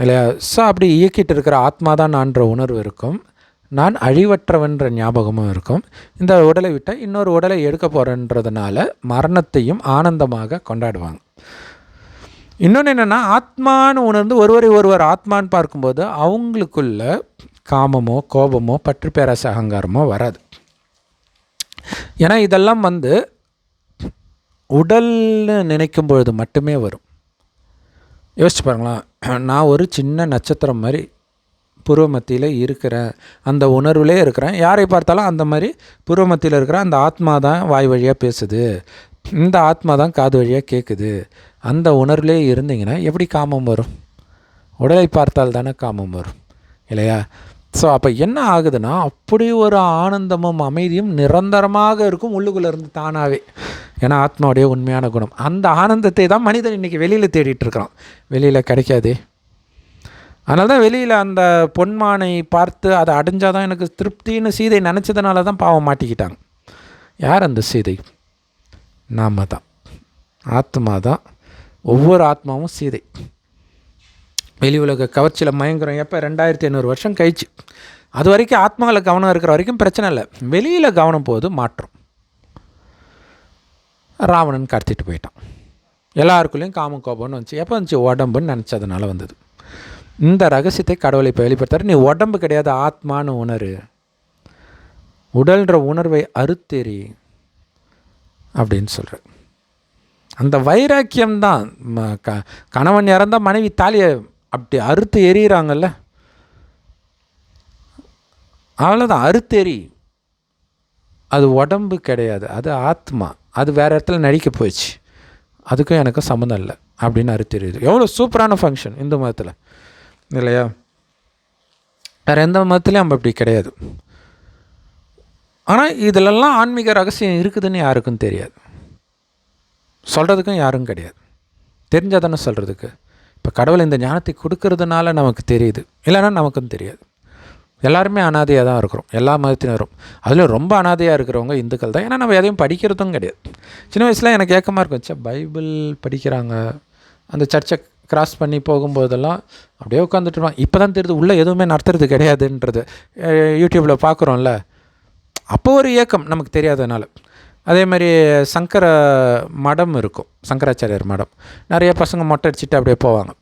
இல்லையா? ஸோ அப்படி இயக்கிட்டு இருக்கிற ஆத்மா தான் நான்ற உணர்வு இருக்கும், நான் அழிவற்றவன்ற ஞாபகமும் இருக்கும். இந்த உடலை விட்டால் இன்னொரு உடலை எடுக்க போகிறன்றதுனால மரணத்தையும் ஆனந்தமாக கொண்டாடுவாங்க. இன்னொன்று என்னென்னா, ஆத்மான்னு உணர்ந்து ஒருவர் ஆத்மான்னு பார்க்கும்போது அவங்களுக்குள்ள காமமோ கோபமோ பற்று பேராசை அகங்காரமோ வராது. ஏன்னா இதெல்லாம் வந்து உடல்னு நினைக்கும் பொழுது மட்டுமே வரும். யோசிச்சு பாருங்களேன், நான் ஒரு சின்ன நட்சத்திரம் மாதிரி புருவ மத்தியில் இருக்கிறேன், அந்த உணர்விலே இருக்கிறேன். யாரை பார்த்தாலும் அந்த மாதிரி புருவ மத்தியில் இருக்கிற அந்த ஆத்மா தான் வாய் வழியாக பேசுது, இந்த ஆத்மா தான் காது வழியாக கேட்குது. அந்த உணர்விலே இருந்தீங்கன்னா எப்படி காமம் வரும்? உடலை பார்த்தால் தானே காமம் வரும் இல்லையா? ஸோ அப்போ என்ன ஆகுதுன்னா, அப்படி ஒரு ஆனந்தமும் அமைதியும் நிரந்தரமாக இருக்கும் உள்ளுக்குள்ளே இருந்து தானாகவே. ஏன்னா ஆத்மாவுடைய உண்மையான குணம். அந்த ஆனந்தத்தை தான் மனிதன் இன்றைக்கி வெளியில் தேடிட்டு இருக்கிறான், வெளியில் கிடைக்காதே. அதனால தான் வெளியில் அந்த பொன்மானை பார்த்து அதை அடைஞ்சால் தான் எனக்கு திருப்தின்னு சீதை நினச்சதுனால தான் பாவம் மாட்டிக்கிட்டாங்க. யார் அந்த சீதை? நாம தான், ஆத்மா தான். ஒவ்வொரு ஆத்மாவும் சீதை. வெளி உலக கவர்ச்சியில் மயங்குறோம். எப்போ? 2500 வருஷம் கழிச்சு. அது வரைக்கும் ஆத்மாவில் கவனம் இருக்கிற வரைக்கும் பிரச்சனை இல்லை. வெளியில் கவனம் போது மாற்றம். ராவணன் கடத்திட்டு போயிட்டான். எல்லாருக்குள்ளேயும் காமம் கோபம்னு வந்துச்சு. எப்போ வந்துச்சு? உடம்புன்னு நினச்சதுனால வந்தது. இந்த ரகசியத்தை கடவுளை இப்போ வெளிப்படுத்தாரு. நீ உடம்பு கிடையாது, ஆத்மானு உணரு, உடல்ன்ற உணர்வை அறுத்தெறி அப்படின்னு சொல்கிற. அந்த வைராக்கியம்தான். கணவன் இறந்தால் மனைவி தாலியை அப்படி அறுத்து எறிகிறாங்கல்ல, அவ்வளோதான், அறுத்தெறி. அது உடம்பு கிடையாது, அது ஆத்மா. அது வேறு இடத்துல நடிக்க போயிடுச்சு, அதுக்கும் எனக்கும் சம்மந்தம் இல்லை அப்படின்னு அறுத்தெறியுது. எவ்வளோ சூப்பரான ஃபங்க்ஷன் இந்து மதத்தில் இல்லையா? வேறு எந்த மதத்துலேயும் நம்ம அப்படி கிடையாது. ஆனால் இதிலெல்லாம் ஆன்மீக ரகசியம் இருக்குதுன்னு யாருக்கும் தெரியாது, சொல்கிறதுக்கும் யாரும் கிடையாது. தெரிஞ்சால் தானே சொல்கிறதுக்கு. இப்போ கடவுள் இந்த ஞானத்தை கொடுக்கறதுனால நமக்கு தெரியுது, இல்லைன்னா நமக்கும் தெரியாது. எல்லாருமே அனாதையாக தான் இருக்கிறோம், எல்லா மதத்தினரும். அதில் ரொம்ப அனாதையாக இருக்கிறவங்க இந்துக்கள் தான். ஏன்னா நம்ம எதையும் படிக்கிறதும் கிடையாது. சின்ன வயசில் எனக்கு ஏக்கமாக இருக்கும், பைபிள் படிக்கிறாங்க, அந்த சர்ச்சை கிராஸ் பண்ணி போகும்போதெல்லாம் அப்படியே உட்காந்துட்டுருவான். இப்போ தான் தெரியுது உள்ளே எதுவுமே நடத்துறது கிடையாதுன்றது. யூடியூப்பில் பார்க்குறோம்ல, அப்போ ஒரு ஏக்கம் நமக்கு தெரியாதனால. அதே மாதிரி சங்கர மடம் இருக்கும், சங்கராச்சாரியர் மடம். நிறைய பசங்க மொட்டை அடிச்சுட்டு அப்படியே போவாங்க.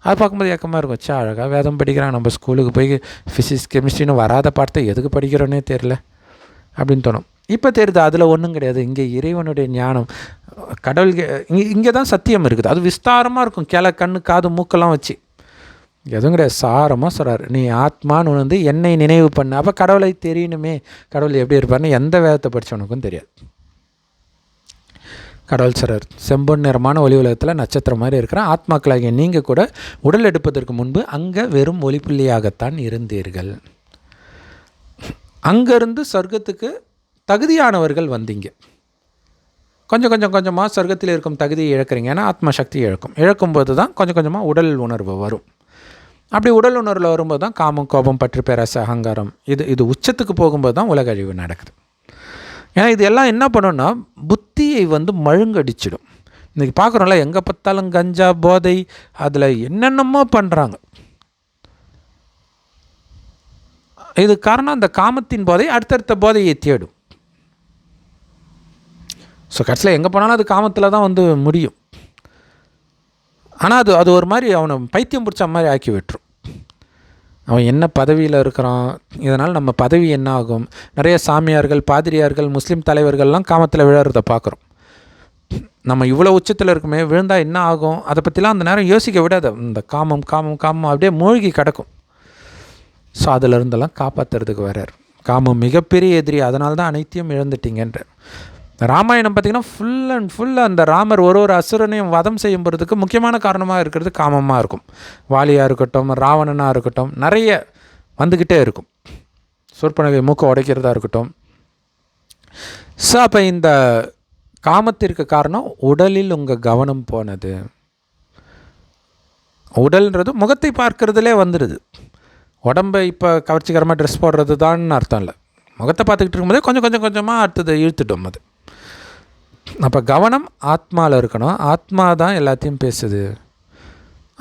அது பார்க்கும்போது ஏக்கமாக இருக்கும், அழகாக வேதம் படிக்கிறாங்க, நம்ம ஸ்கூலுக்கு போய் ஃபிசிக்ஸ் கெமிஸ்ட்ரின்னு வராத பார்த்து எதுக்கு படிக்கிறோன்னே தெரில அப்படின்னு தோணும். இப்போ தெரியுது அதில் ஒன்றும் கிடையாது. இங்கே இறைவனுடைய ஞானம், கடவுள் இங்கே தான் சத்தியம் இருக்குது. அது விஸ்தாரமாக இருக்கும், கிளை கண்ணு காது மூக்கெல்லாம் வச்சு. எதுவும் கிடையாது, சாரமாக சொல்கிறார், நீ ஆத்மான்னு வந்து என்னை நினைவு பண்ண. அப்போ கடவுளை தெரியணுமே, கடவுள் எப்படி இருப்பார்னு எந்த வேதத்தை படித்தவனுக்கும் தெரியாது. கடவுள் சொல்கிறார், செம்பொன் நிறமான ஒளி உலகத்தில் நட்சத்திரம் மாதிரி இருக்கிற ஆத்மாக்களாகிய நீங்கள் கூட உடல் எடுப்பதற்கு முன்பு அங்கே வெறும் ஒளிப்புள்ளியாகத்தான் இருந்தீர்கள். அங்கேருந்து சொர்க்கத்துக்கு தகுதியானவர்கள் வந்தீங்க. கொஞ்சமாக சொர்க்கத்தில் இருக்கும் தகுதியை இழக்கிறீங்க. ஏன்னா ஆத்மா சக்தி இழக்கும்போது தான் கொஞ்சம் கொஞ்சமாக உடல் உணர்வு வரும். அப்படி உடல் உணர்வில் வரும்போது தான் காமம், கோபம், பற்று, பேராசை, அகங்காரம் இது உச்சத்துக்கு போகும்போது தான் உலக அழிவு நடக்குது. ஏன்னா இது எல்லாம் என்ன பண்ணுன்னா புத்தியை வந்து மழுங்கடிச்சிடும். இன்றைக்கி பார்க்குறோம்ல, எங்கே பார்த்தாலும் கஞ்சா, போதை, அதில் என்னென்னமோ பண்ணுறாங்க. இது காரணம் அந்த காமத்தின் போதை அடுத்தடுத்த போதையை தேடும். ஸோ கடைசியில் எங்கே போனாலும் அது காமத்தில் தான் வந்து முடியும். ஆனால் அது ஒரு மாதிரி அவனை பைத்தியம் பிடிச்ச மாதிரி ஆக்கி விட்டுரும். அவன் என்ன பதவியில் இருக்கிறான், இதனால் நம்ம பதவி என்ன ஆகும். நிறைய சாமியார்கள், பாதிரியார்கள், முஸ்லீம் தலைவர்கள்லாம் காமத்தில் விழறதை பார்க்குறோம். நம்ம இவ்வளோ உச்சத்தில் இருக்குமே, விழுந்தால் என்ன ஆகும், அதை பற்றிலாம் அந்த நேரம் யோசிக்க விடாது. இந்த காமம் அப்படியே மூழ்கி கிடக்கும். ஸோ அதிலிருந்தெல்லாம் காப்பாற்றுறதுக்கு வர்றார். காமம் மிகப்பெரிய எதிரி, அதனால தான் அனைத்தையும் இழந்துட்டீங்கன்ற. ராமாயணம் பார்த்திங்கன்னா ஃபுல் அண்ட் ஃபுல் அந்த ராமர் ஒரு அசுரனையும் வதம் செய்யும் போகிறதுக்கு முக்கியமான காரணமாக இருக்கிறது காமமாக இருக்கும். வாலியாக இருக்கட்டும், ராவணனாக இருக்கட்டும், நிறைய வந்துக்கிட்டே இருக்கும். சொற்பனகை மூக்க உடைக்கிறதா இருக்கட்டும். ஸோ அப்போ இந்த காமத்திற்கு காரணம் உடலில் உங்கள் கவனம் போனது. உடல்ன்றது முகத்தை பார்க்கறதுலே வந்துடுது. உடம்பை இப்போ கவர்ச்சிகரமாக ட்ரெஸ் போடுறது தான் அர்த்தம் இல்லை. முகத்தை பார்த்துக்கிட்டு இருக்கும்போதே கொஞ்சமாக அடுத்தது இழுத்துட்டோம். அது அப்போ கவனம் ஆத்மாவில் இருக்கணும். ஆத்மா தான் எல்லாத்தையும் பேசுது.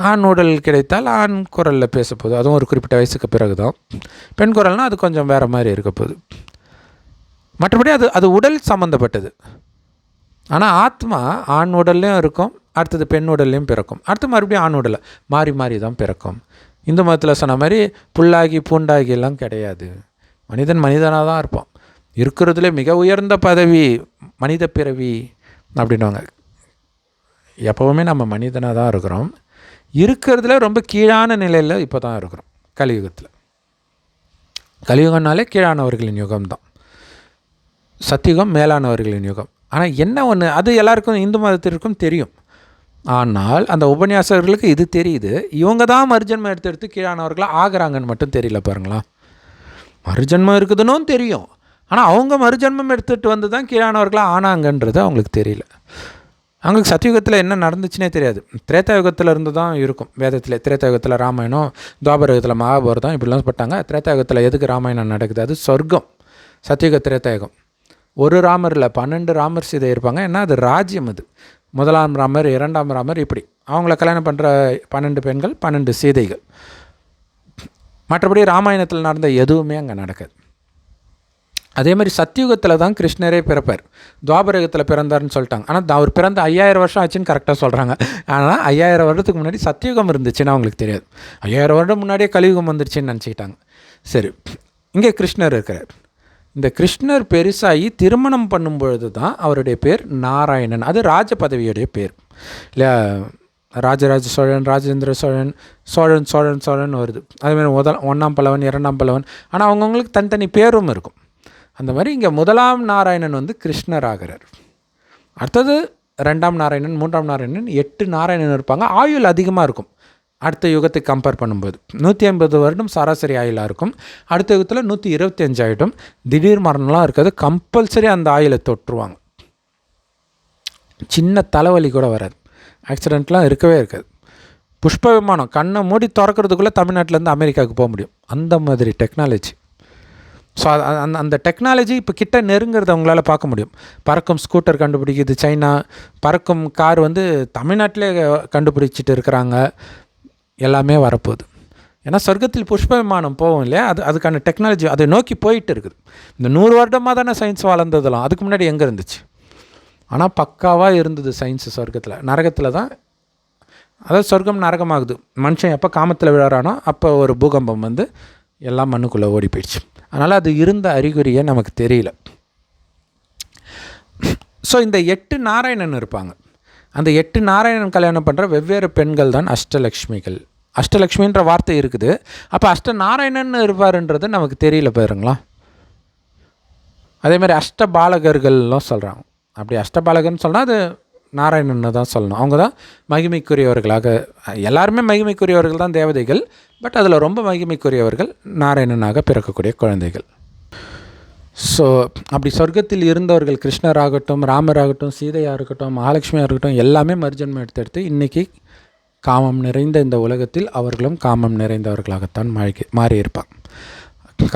ஆண் உடல் கிடைத்தால் ஆண் குரலில் பேச போகுது, அதுவும் ஒரு குறிப்பிட்ட வயசுக்கு பிறகு தான். பெண் குரல்னால் அது கொஞ்சம் வேறு மாதிரி இருக்க போகுது. மற்றபடி அது உடல் சம்மந்தப்பட்டது. ஆனால் ஆத்மா ஆண் உடல்லையும் இருக்கும், அடுத்தது பெண் உடல்லையும் பிறக்கும், அடுத்து மறுபடியும் ஆண் உடலை மாறி தான் பிறக்கும். இந்து மதத்தில் சொன்ன மாதிரி புல்லாகி பூண்டாகியெல்லாம் கிடையாது. மனிதனாக தான் இருப்பான். இருக்கிறதுல மிக உயர்ந்த பதவி மனித பிறவி அப்படின்வாங்க. எப்போவுமே நம்ம மனிதனாக தான் இருக்கிறோம். இருக்கிறதுல ரொம்ப கீழான நிலையில் இப்போ தான் இருக்கிறோம் கலியுகத்தில். கலியுகம்னாலே கீழானவர்களின் யுகம் தான். சத்தியுகம் மேலானவர்களின் யுகம். ஆனால் என்ன ஒன்று, அது எல்லாருக்கும் இந்து மதத்திற்கும் தெரியும். ஆனால் அந்த உபன்யாசகர்களுக்கு இது தெரியுது, இவங்க தான் மறுஜன்மம் எடுத்து கீழானவர்களாக ஆகிறாங்கன்னு மட்டும் தெரியல. பாருங்களா, மறுஜன்மம் இருக்குதுன்னு தெரியும், ஆனால் அவங்க மறுஜன்மம் எடுத்துகிட்டு வந்து தான் கீழானவர்களாக ஆனாங்கன்றது அவங்களுக்கு தெரியல. அவங்களுக்கு சத்தியுகத்தில் என்ன நடந்துச்சுன்னே தெரியாது. திரேதாயுகத்தில் இருந்து தான் இருக்கும் வேதத்தில். திரேதாயுகத்தில் ராமாயணம், துவாபரயுகத்தில் மகாபாரதம் இப்படிலாம் பட்டாங்க. திரேதாயுகத்தில் எதுக்கு ராமாயணம் நடக்குது, அது சொர்க்கம். சத்தியுக திரேதாயுகம் ஒரு ராமர் இல்லை, 12 ராமர் சீதை இருப்பாங்க. ஏன்னா அது ராஜ்யம். அது 1ஆம் ராமர், 2ஆம் ராமர், இப்படி அவங்கள கல்யாணம் பண்ணுற 12 பெண்கள், 12 சீதைகள். மற்றபடி ராமாயணத்தில் நடந்த எதுவுமே அங்கே நடக்காது. அதே மாதிரி சத்தியுகத்தில் தான் கிருஷ்ணரே பிறப்பார். துவாபரயுகத்தில் பிறந்தார்னு சொல்லிட்டாங்க. ஆனால் அவர் பிறந்த 5000 வருஷம் ஆச்சுன்னு கரெக்டாக சொல்கிறாங்க. ஆனால் 5000 வருடத்துக்கு முன்னாடி சத்தியுகம் இருந்துச்சுன்னு அவங்களுக்கு தெரியாது. 5000 வருடம் முன்னாடியே கலியுகம் வந்துருச்சுன்னு நினச்சிக்கிட்டாங்க. சரி, இங்கே கிருஷ்ணர் இருக்கிறார். இந்த கிருஷ்ணர் பெருசாகி திருமணம் பண்ணும்பொழுது தான் அவருடைய பேர் நாராயணன். அது ராஜ பதவியுடைய பேர் இல்லையா. ராஜராஜ சோழன், ராஜேந்திர சோழன், சோழன் வருது. அதேமாதிரி 1ஆம் பல்லவன், 2ஆம் பல்லவன். ஆனால் அவங்கவுங்களுக்கு தனித்தனி பேரும் இருக்கும். அந்த மாதிரி இங்கே 1ஆம் நாராயணன் வந்து கிருஷ்ணர் ஆகிறார். அடுத்தது 2ஆம் நாராயணன், 3ஆம் நாராயணன், 8 நாராயணன் இருப்பாங்க. ஆயுள் அதிகமாக இருக்கும் அடுத்த யுகத்தை கம்பேர் பண்ணும்போது. 150 வருடம் சராசரி ஆயுளாக இருக்கும். அடுத்த யுகத்தில் 125 ஆகிடும். திடீர் மரணம்லாம் இருக்காது, கம்பல்சரி அந்த ஆயுளை தொற்றுவாங்க. சின்ன தலைவலி கூட வராது, ஆக்சிடெண்ட்லாம் இருக்கவே இருக்காது. புஷ்ப விமானம் கண்ணை மூடி திறக்கிறதுக்குள்ளே தமிழ்நாட்டிலேருந்து அமெரிக்காவுக்கு போக முடியும், அந்த மாதிரி டெக்னாலஜி. ஸோ அந்த டெக்னாலஜி இப்போ கிட்ட நெருங்கிறத அவங்களால பார்க்க முடியும். பறக்கும் ஸ்கூட்டர் கண்டுபிடிக்குது சைனா, பறக்கும் கார் வந்து தமிழ்நாட்டிலே கண்டுபிடிச்சிட்டு இருக்கிறாங்க. எல்லாமே வரப்போகுது. ஏன்னா சொர்க்கத்தில் புஷ்ப விமானம் போகும் இல்லையா, அதுக்கான டெக்னாலஜி அதை நோக்கி போயிட்டு இருக்குது. இந்த 100 வருடமாக தானே சயின்ஸ் வளர்ந்ததெல்லாம், அதுக்கு முன்னாடி எங்கே இருந்துச்சு? ஆனால் பக்காவாக இருந்தது சயின்ஸு சொர்க்கத்தில். நரகத்தில் தான், அதாவது சொர்க்கம் நரகமாகுது. மனுஷன் எப்போ காமத்தில் விழறானோ அப்போ ஒரு பூகம்பம் வந்து எல்லாம் மண்ணுக்குள்ளே ஓடி போயிடுச்சு. அதனால் அது இருந்த அறிகுறியை நமக்கு தெரியல. ஸோ இந்த 8 நாராயணன் இருப்பாங்க. அந்த 8 நாராயணன் கல்யாணம் பண்ணுற வெவ்வேறு பெண்கள் தான் அஷ்டலக்ஷ்மிகள். அஷ்டலக்ஷ்மின்ற வார்த்தை இருக்குது. அப்போ அஷ்டநாராயணன் இருப்பாருன்றது நமக்கு தெரியல பாருங்களா. அதேமாதிரி அஷ்டபாலகர்கள்லாம் சொல்கிறாங்க. அப்படி அஷ்டபாலகர்னு சொன்னால் அது நாராயணன்னு தான் சொல்லணும். அவங்க தான் மகிமைக்குரியவர்களாக, எல்லாருமே மகிமைக்குரியவர்கள் தான் தேவதைகள். பட் அதில் ரொம்ப மகிமைக்குரியவர்கள் நாராயணனாக பிறக்கக்கூடிய குழந்தைகள். ஸோ அப்படி சொர்க்கத்தில் இருந்தவர்கள் கிருஷ்ணராகட்டும், ராமராகட்டும், சீதையாக இருக்கட்டும், மகாலட்சுமியாக இருக்கட்டும், எல்லாமே மறுஜன்மம் எடுத்து இன்றைக்கி காமம் நிறைந்த இந்த உலகத்தில் அவர்களும் காமம் நிறைந்தவர்களாகத்தான் மாறியிருப்பாங்க.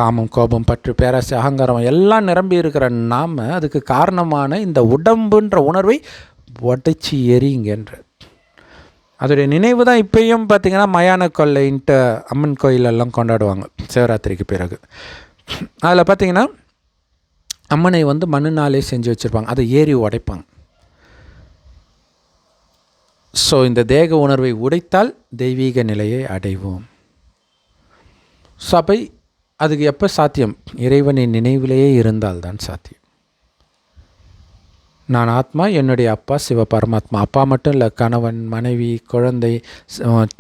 காமம், கோபம், பற்று, பேராசை, அகங்காரம் எல்லாம் நிரம்பி இருக்கிற நாம் அதுக்கு காரணமான இந்த உடம்புன்ற உணர்வை உடைச்சி எரிங்கன்ற அதோடைய நினைவு தான் இப்போயும் பார்த்திங்கன்னா மயான கொள்ளைன்ட்டு அம்மன் கோயிலெல்லாம் கொண்டாடுவாங்க சிவராத்திரிக்கு பிறகு. அதில் பார்த்திங்கன்னா அம்மனை வந்து மண்ணுனாலே செஞ்சு வச்சுருப்பாங்க, அதை ஏறி உடைப்பாங்க. ஸோ இந்த தேக உணர்வை உடைத்தால் தெய்வீக நிலையை அடைவோம். ஸோ அப்போ அதுக்கு எப்போ சாத்தியம்? இறைவனின் நினைவிலேயே இருந்தால்தான் சாத்தியம். நான் ஆத்மா, என்னுடைய அப்பா சிவ பரமாத்மா. அப்பா மட்டும் இல்லை, கணவன், மனைவி, குழந்தை,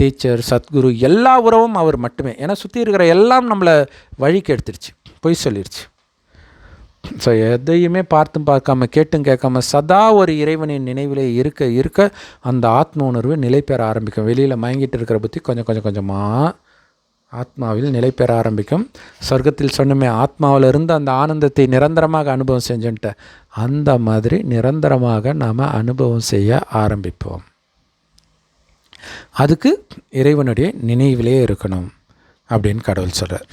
டீச்சர், சத்குரு, எல்லா உறவும் அவர் மட்டுமே. ஏன்னா சுற்றி இருக்கிற எல்லாம் நம்மளை வழிக்கு எடுத்துருச்சு, பொய் சொல்லிடுச்சு. ஸோ எதையுமே பார்த்தும் பார்க்காம கேட்டும் கேட்காம சதா ஒரு இறைவனின் நினைவிலே இருக்க இருக்க அந்த ஆத்ம உணர்வு நிலை பெற ஆரம்பிக்கும். வெளியில் மயங்கிட்டு இருக்கிற புத்தி கொஞ்சம் கொஞ்சமாக ஆத்மாவில் நிலை பெற ஆரம்பிக்கும். சொர்க்கத்தில் சொன்னமே, ஆத்மாவில் இருந்து அந்த ஆனந்தத்தை நிரந்தரமாக அனுபவம் செஞ்சுன்ட்டு அந்த மாதிரி நிரந்தரமாக நாம் அனுபவம் செய்ய ஆரம்பிப்போம். அதுக்கு இறைவனுடைய நினைவிலே இருக்கணும் அப்படின்னு கடவுள் சொல்கிறார்.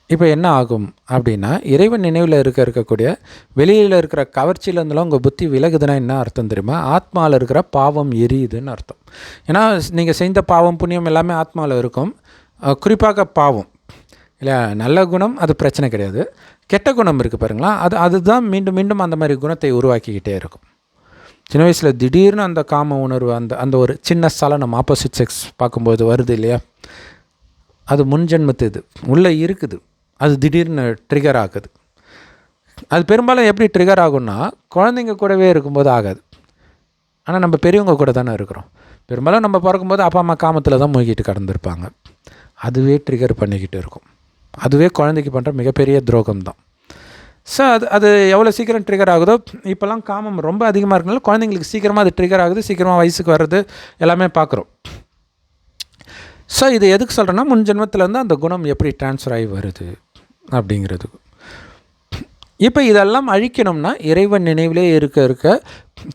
இப்போ என்ன ஆகும் அப்படின்னா, இறைவன் நினைவில் இருக்கக்கூடிய வெளியில் இருக்கிற கவர்ச்சியிலேருந்துலாம் உங்கள் புத்தி விலகுதுன்னா என்ன அர்த்தம் தெரியுமா? ஆத்மாவில் இருக்கிற பாவம் எரியுதுன்னு அர்த்தம். ஏன்னா நீங்கள் செய்த பாவம் புண்ணியம் எல்லாமே ஆத்மாவில் இருக்கும். குறிப்பாக பாவம் இல்லை, நல்ல குணம் அது பிரச்சனை கிடையாது. கெட்ட குணம் இருக்குது பாருங்களா, அதுதான் மீண்டும் மீண்டும் அந்த மாதிரி குணத்தை உருவாக்கிக்கிட்டே இருக்கும். சின்ன வயசில் திடீர்னு அந்த காம உணர்வு, அந்த ஒரு சின்ன சலனம் ஆப்போசிட் செக்ஸ் பார்க்கும்போது வருது இல்லையா, அது முன்ஜென்மத்து இது உள்ளே இருக்குது. அது திடீர்னு ட்ரிகர் ஆகுது. அது பெரும்பாலும் எப்படி ட்ரிகர் ஆகும்னா, குழந்தைங்க கூடவே இருக்கும்போது ஆகாது. ஆனால் நம்ம பெரியவங்க கூட தானே இருக்கிறோம். பெரும்பாலும் நம்ம பிறக்கும்போது அப்பா அம்மா காமத்தில் தான் மூழ்கிட்டு கடந்திருப்பாங்க. அதுவே ட்ரிகர் பண்ணிக்கிட்டு இருக்கும். அதுவே குழந்தைக்கு பண்ணுற மிகப்பெரிய துரோகம் தான். ஸோ அது எவ்வளோ சீக்கிரம் ட்ரிகர் ஆகுதோ, இப்போல்லாம் காமம் ரொம்ப அதிகமாக இருக்கனால குழந்தைங்களுக்கு சீக்கிரமாக அது ட்ரிகர் ஆகுது, சீக்கிரமாக வயசுக்கு வர்றது எல்லாமே பார்க்குறோம். ஸோ இது எதுக்கு சொல்கிறேன்னா, முன் ஜென்மத்திலேருந்து அந்த குணம் எப்படி ட்ரான்ஸ்ஃபர் ஆகி வருது அப்படிங்கிறதுக்கு. இப்போ இதெல்லாம் அழிக்கணும்னா இறைவன் நினைவிலே இருக்க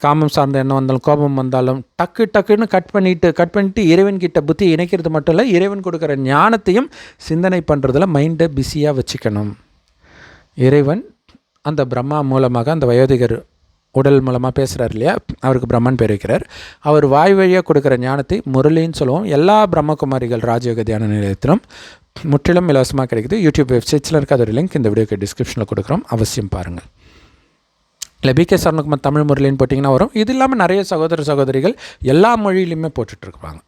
காமம் சார்ந்த எண்ணம் வந்தாலும் கோபம் வந்தாலும் டக்குன்னு கட் பண்ணிவிட்டு இறைவன்கிட்ட புத்தி இணைக்கிறது மட்டும் இல்லை, இறைவன் கொடுக்குற ஞானத்தையும் சிந்தனை பண்ணுறதுல மைண்டை பிஸியாக வச்சுக்கணும். இறைவன் அந்த பிரம்மா மூலமாக, அந்த வயோதிகர் உடல் மூலமாக பேசுகிறார் இல்லையா, அவருக்கு பிரம்மன் பேர் வைக்கிறார். அவர் வாய் வழியாக கொடுக்குற ஞானத்தை முரளின்னு சொல்லுவோம். எல்லா பிரம்மகுமாரிகள் ராஜயோக தியான நிலையத்திலும் முற்றிலும் இலவசமாக கிடைக்குது. யூடியூப் வெப்சைட்ஸில் இருக்க அதோட லிங்க் இந்த வீடியோக்கு டிஸ்கிரிப்ஷனில் கொடுக்குறோம், அவசியம் பாருங்கள். இல்லை பிகே சரவணகுமார் தமிழ் முரளின்னு போட்டிங்கன்னா வரும். இது இல்லாமல் நிறைய சகோதர சகோதரிகள் எல்லா மொழியிலையுமே போட்டுட்ருப்பாங்க.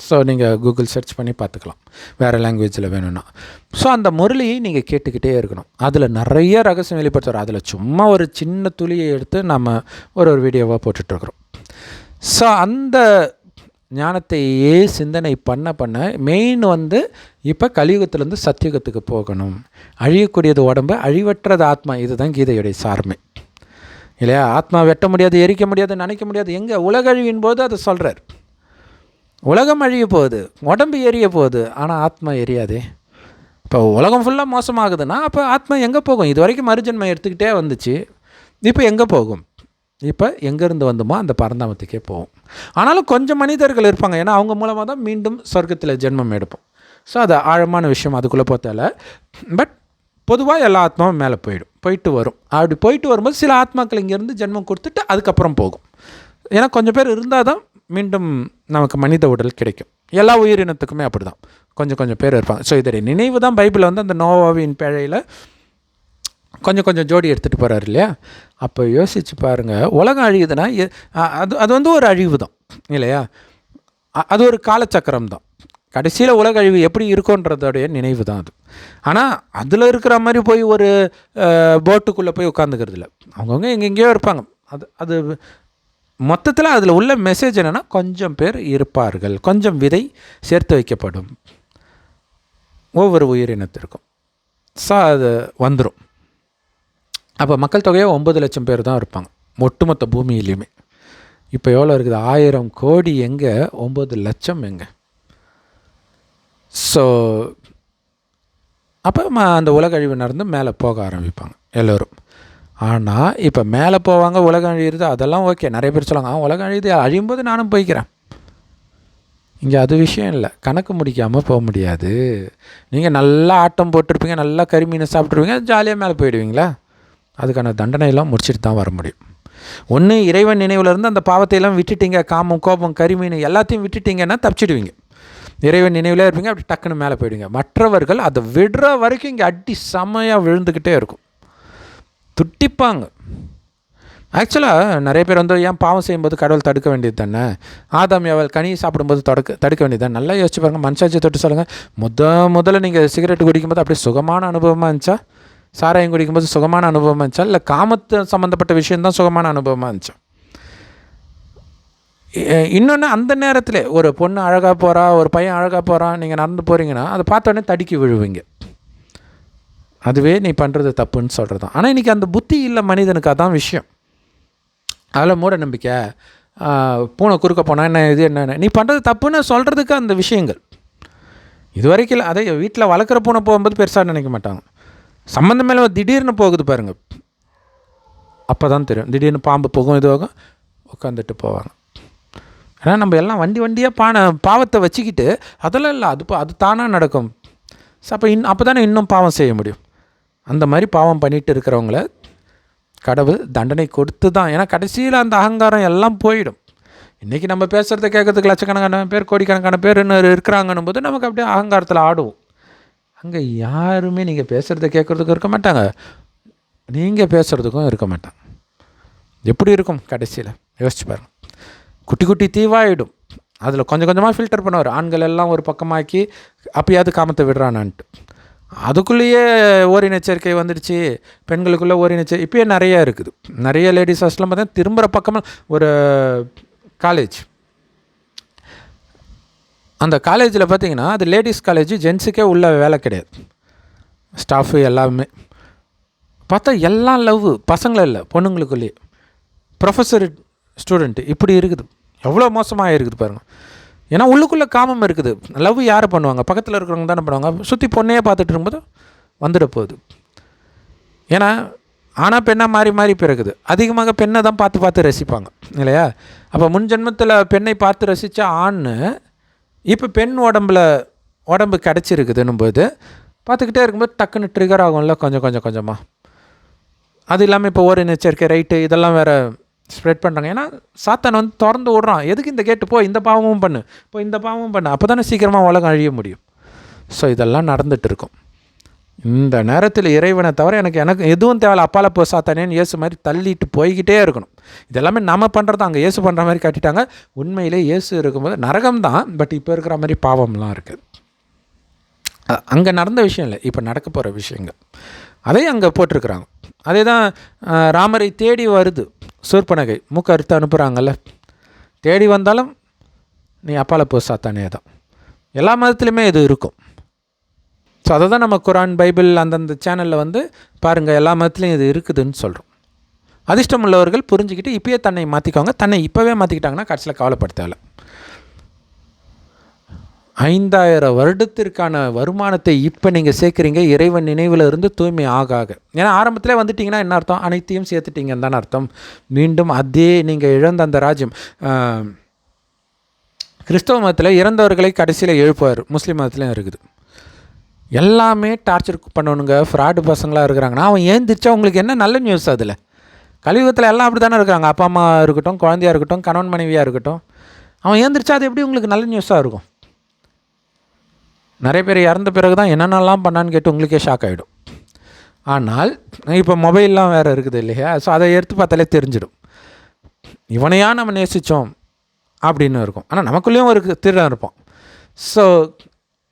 ஸோ நீங்கள் கூகுள் சர்ச் பண்ணி பார்த்துக்கலாம், வேறு லாங்குவேஜில் வேணும்னா. ஸோ அந்த முரளியை நீங்கள் கேட்டுக்கிட்டே இருக்கணும். அதில் நிறைய ரகசியம் வெளிப்படுத்துகிறோம். அதில் சும்மா ஒரு சின்ன துளியை எடுத்து நம்ம ஒரு வீடியோவாக போட்டுட்ருக்குறோம். ஸோ அந்த ஞானத்தையே சிந்தனை பண்ண மெயின் இப்போ கலியுகத்திலேருந்து சத்தியுகத்துக்கு போகணும். அழியக்கூடியது உடம்பு, அழிவற்றது ஆத்மா. இதுதான் கீதையுடைய சார்மை இல்லையா? ஆத்மா வெட்ட முடியாது, எரிக்க முடியாது, நினைக்க முடியாது. எங்கே உலக அழிவின் போது அதை சொல்கிறார். உலகம் அழிய போகுது, உடம்பு எரிய போகுது, ஆனால் ஆத்மா எரியாதே. இப்போ உலகம் ஃபுல்லாக மோசமாகுதுன்னா அப்போ ஆத்மா எங்கே போகும்? இது வரைக்கும் மறுஜன்மை எடுத்துக்கிட்டே வந்துச்சு, இப்போ எங்கே போகும்? இப்போ எங்கேருந்து வந்தோமோ அந்த பரந்தாமத்துக்கே போவோம். ஆனாலும் கொஞ்சம் மனிதர்கள் இருப்பாங்க, ஏன்னா அவங்க மூலமாக தான் மீண்டும் சொர்க்கத்தில் ஜென்மம் எடுப்போம். ஸோ அது ஆழமான விஷயம், அதுக்குள்ளே போத்தால. பட் பொதுவாக எல்லா ஆத்மாவும் மேலே போயிட்டு வரும். அப்படி போயிட்டு வரும்போது சில ஆத்மாக்கள் இங்கேருந்து ஜென்மம் கொடுத்துட்டு அதுக்கப்புறம் போகும். ஏன்னா கொஞ்சம் பேர் இருந்தால் தான் மீண்டும் நமக்கு மனித உடல் கிடைக்கும். எல்லா உயிரினத்துக்குமே அப்படி தான் கொஞ்சம் பேர் இருப்பாங்க. ஸோ இதோடைய நினைவு தான் பைபிளில் வந்து அந்த நோவாவின் பேழையில் கொஞ்சம் ஜோடி எடுத்துகிட்டு போகிறார் இல்லையா? அப்போ யோசித்து பாருங்கள், உலகம் அழியுதுன்னா அது வந்து ஒரு அழிவு தான் இல்லையா? அது ஒரு காலச்சக்கரம் தான். கடைசியில் உலக அழிவு எப்படி இருக்குன்றதோடைய நினைவு தான் அது. ஆனால் அதில் இருக்கிற மாதிரி போய் ஒரு போட்டுக்குள்ளே போய் உட்காந்துக்கிறது இல்லை. அவங்கவுங்க எங்கெங்கேயோ இருப்பாங்க. அது மொத்தத்தில் அதில் உள்ள மெசேஜ் என்னென்னா, கொஞ்சம் பேர் இருப்பார்கள், கொஞ்சம் விதை சேர்த்து வைக்கப்படும் ஒவ்வொரு உயிரினத்திற்கும். ஸோ அது வந்துடும். அப்போ மக்கள் தொகையாக 9 லட்சம் பேர் தான் இருப்பாங்க ஒட்டுமொத்த பூமியிலையுமே. இப்போ எவ்வளோ இருக்குது? 1000 கோடி எங்கே, 9 லட்சம் எங்கே? ஸோ அப்போ அந்த உலக அழிவு நடந்து மேலே போக ஆரம்பிப்பாங்க எல்லோரும். ஆனால் இப்போ மேலே போவாங்க, உலகம் அழியுறது அதெல்லாம் ஓகே. நிறைய பேர் சொல்லுவாங்க, உலகம் அழியுது, அழியும்போது நானும் போய்க்கிறேன். இங்கே அது விஷயம் இல்லை. கணக்கு முடிக்காமல் போக முடியாது. நீங்கள் நல்லா ஆட்டம் போட்டிருப்பீங்க, நல்லா கறிமீனை சாப்பிட்ருவீங்க, ஜாலியாக மேலே போயிடுவீங்களா? அதுக்கான தண்டனையெல்லாம் முடிச்சுட்டு தான் வர முடியும். ஒன்று இறைவன் நினைவுலேருந்து அந்த பாவத்தையெல்லாம் விட்டுட்டீங்க, காமம் கோபம் கறிமீன் எல்லாத்தையும் விட்டுட்டிங்கன்னா தப்பிச்சிடுவீங்க. இறைவன் நினைவில் இருப்பீங்க, அப்படி டக்குன்னு மேலே போயிடுவீங்க. மற்றவர்கள் அதை விடுற வரைக்கும் இங்கே அடி செம்மையாக விழுந்துக்கிட்டே இருக்கும், துட்டிப்பாங்க. ஆக்சுவலாக நிறைய பேர் வந்து ஏன் பாவம் செய்யும்போது கடவுள் தடுக்க வேண்டியது தானே? ஆதாம் ஏவாள் கனி சாப்பிடும்போது தடுக்க வேண்டியது தான். நல்லா யோசிச்சு பாருங்கள், மனசாட்சி தொட்டு சொல்லுங்கள். முதல்ல நீங்கள் சிகரெட்டு குடிக்கும்போது அப்படியே சுகமான அனுபவமாக இருந்துச்சா? சாராயம் குடிக்கும்போது சுகமான அனுபவமாக இருந்துச்சா? இல்லை காமத்து சம்மந்தப்பட்ட விஷயந்தான் சுகமான அனுபவமாக இருந்துச்சா? இன்னொன்று, அந்த நேரத்தில் ஒரு பொண்ணு அழகாக போகிறா, ஒரு பையன் அழகாக போகிறான், நீங்கள் நடந்து போகிறீங்கன்னா அதை பார்த்தோன்னே தடுக்கி விழுவீங்க. அதுவே நீ பண்ணுறது தப்புன்னு சொல்கிறது தான். ஆனால் இன்றைக்கி அந்த புத்தி இல்லை மனிதனுக்கு, அதான் விஷயம். அதில் மூட நம்பிக்கை. பூனை குறுக்க போனால் என்ன, இது என்ன, நீ பண்ணுறது தப்புன்னு சொல்கிறதுக்கு அந்த விஷயங்கள் இது வரைக்கும் இல்லை. அதே வீட்டில் வளர்க்குற பூனை போகும்போது பெருசாக நினைக்க மாட்டாங்க. சம்மந்தம் மேலே திடீர்னு போகுது பாருங்கள், அப்போ தான் தெரியும். திடீர்னு பாம்பு போகும், இதுவாகும், உட்காந்துட்டு போவாங்க. ஏன்னா நம்ம எல்லாம் வண்டியாக பாவத்தை வச்சுக்கிட்டு அதெல்லாம் இல்லை, அது தானாக நடக்கும். ஸோ அப்போ தானே இன்னும் பாவம் செய்ய முடியும். அந்த மாதிரி பாவம் பண்ணிகிட்டு இருக்கிறவங்கள கடவுள் தண்டனை கொடுத்து தான். ஏன்னா கடைசியில் அந்த அகங்காரம் எல்லாம் போயிடும். இன்றைக்கி நம்ம பேசுகிறத கேட்கறதுக்கு லட்சக்கணக்கான பேர், கோடிக்கணக்கான பேர் இன்னும் இருக்கிறாங்கன்னும் போது நமக்கு அப்படியே அகங்காரத்தில் ஆடுவோம். அங்கே யாருமே நீங்கள் பேசுகிறத கேட்குறதுக்கும் இருக்க மாட்டாங்க, நீங்கள் பேசுகிறதுக்கும் இருக்க மாட்டாங்க. எப்படி இருக்கும் கடைசியில் யோசிச்சு பாருங்கள். குட்டி தீவாயிடும். அதில் கொஞ்சமாக ஃபில்டர் பண்ணுவார். ஆண்கள் எல்லாம் ஒரு பக்கமாக்கி அப்பயாவது காமத்தை விடுறானான்ட்டு. அதுக்குள்ளேயே ஓரினச்சேர்க்கை வந்துடுச்சு, பெண்களுக்குள்ளே ஓரினச்சேர்க்கை இப்போயே நிறையா இருக்குது. நிறைய லேடிஸ் ஹாஸ்டலாம் பார்த்தீங்கன்னா திரும்புகிற பக்கமாக ஒரு காலேஜ், அந்த காலேஜில் பார்த்திங்கன்னா அது லேடிஸ் காலேஜ், ஜென்ஸுக்கே உள்ள வேலை கிடையாது. ஸ்டாஃபு எல்லாமே பார்த்தா எல்லாம் லவ், பசங்களும் இல்லை பொண்ணுங்களுக்குள்ளேயே. ப்ரொஃபஸர் ஸ்டூடெண்ட்டு இப்படி இருக்குது. எவ்வளோ மோசமாக இருக்குது பாருங்கள். ஏன்னா உள்ளுக்குள்ளே காமம் இருக்குது. லவ் யாரை பண்ணுவாங்க? பக்கத்தில் இருக்கிறவங்க தானே பண்ணுவாங்க. சுற்றி பொண்ணையே பார்த்துட்டு இருக்கும்போது வந்துட போகுது. ஏன்னா ஆனால் பெண்ணாக மாறி பிறகுது. அதிகமாக பெண்ணை தான் பார்த்து ரசிப்பாங்க இல்லையா? அப்போ முன் ஜென்மத்தில் பெண்ணை பார்த்து ரசித்த ஆண் இப்போ பெண் உடம்பு கிடச்சிருக்குதுன்னும் போது பார்த்துக்கிட்டே இருக்கும்போது டக்குன்னு ட்ரிகர் ஆகும்ல கொஞ்சமாக. அது இல்லாமல் இப்போ ஓரினச்சேர்க்கை ரைட்டு இதெல்லாம் வேறு ஸ்ப்ரெட் பண்ணுறாங்க. ஏன்னா சாத்தான் வந்து திறந்து விட்றான். எதுக்கு இந்த கேட்டு போ, இந்த பாவமும் பண்ணு, இப்போ இந்த பாவமும் பண்ணு, அப்போ தானே சீக்கிரமாக உலகம் அழிய முடியும். ஸோ இதெல்லாம் நடந்துகிட்டு இருக்கும். இந்த நேரத்தில் இறைவனை தவிர எனக்கு எதுவும் தேவை, அப்பால போ சாத்தானேன்னு இயேசு மாதிரி தள்ளிட்டு போய்கிட்டே இருக்கணும். இதெல்லாமே நம்ம பண்ணுறது, அங்கே இயேசு பண்ணுற மாதிரி காட்டிட்டாங்க. உண்மையிலே இயேசு இருக்கும்போது நரகம் தான், பட் இப்போ இருக்கிற மாதிரி பாவம்லாம் இருக்குது. அங்கே நடந்த விஷயம் இல்லை, இப்போ நடக்க போகிற விஷயங்கள் அதையும் அங்கே போட்டிருக்கிறாங்க. அதே தான் ராமரை தேடி வருது சூர்பனகை, மூக்க அறுத்து அனுப்புகிறாங்கல்ல. தேடி வந்தாலும் நீ அப்பால போ சாத்தானே தான். எல்லா மதத்துலையுமே இது இருக்கும். ஸோ அதை தான் நம்ம குரான் பைபிள் அந்தந்த சேனலில் வந்து பாருங்கள், எல்லா மதத்துலேயும் இது இருக்குதுன்னு சொல்கிறோம். அதிர்ஷ்டம் உள்ளவர்கள் புரிஞ்சுக்கிட்டு இப்போயே தன்னை மாற்றிக்குவாங்க. தன்னை இப்போவே மாற்றிக்கிட்டாங்கன்னா கடைசியில் கவலைப்படுத்தலை. 5000 வருடத்திற்கான வருமானத்தை இப்போ நீங்கள் சேர்க்குறீங்க இறைவன் நினைவில் இருந்து தூய்மை ஆக. ஏன்னா ஆரம்பத்தில் வந்துட்டிங்கன்னா என்ன அர்த்தம்? அனைத்தையும் சேர்த்துட்டீங்கன்னு தானே அர்த்தம். மீண்டும் அதே நீங்கள் இழந்த அந்த ராஜ்யம். கிறிஸ்தவ மதத்தில் இறந்தவர்களை கடைசியில் எழுப்புவார், முஸ்லீம் மதத்துலையும் இருக்குது. எல்லாமே டார்ச்சர் பண்ணணுங்க, ஃப்ராடு பசங்களாக இருக்கிறாங்கன்னா அவன் ஏந்திரிச்சா உங்களுக்கு என்ன நல்ல நியூஸ்? அதில் கலியுகத்தில் எல்லாம் அப்படி தானே இருக்காங்க. அப்பா அம்மா இருக்கட்டும், குழந்தையாக இருக்கட்டும், கணவன் மனைவியாக இருக்கட்டும். அவன் ஏந்திரிச்சா அது எப்படி உங்களுக்கு நல்ல நியூஸாக இருக்கும்? நிறைய பேர் இறந்த பிறகு தான் என்னென்னலாம் பண்ணான்னு கேட்டு உங்களுக்கே ஷாக் ஆகிடும். ஆனால் இப்போ மொபைல்லாம் வேறு இருக்குது இல்லையா? ஸோ அதை எடுத்து பார்த்தாலே தெரிஞ்சிடும் இவனையா நம்ம நேசித்தோம் அப்படின்னு இருக்கும். ஆனால் நமக்குள்ளேயும் ஒரு திருடன் இருப்போம். ஸோ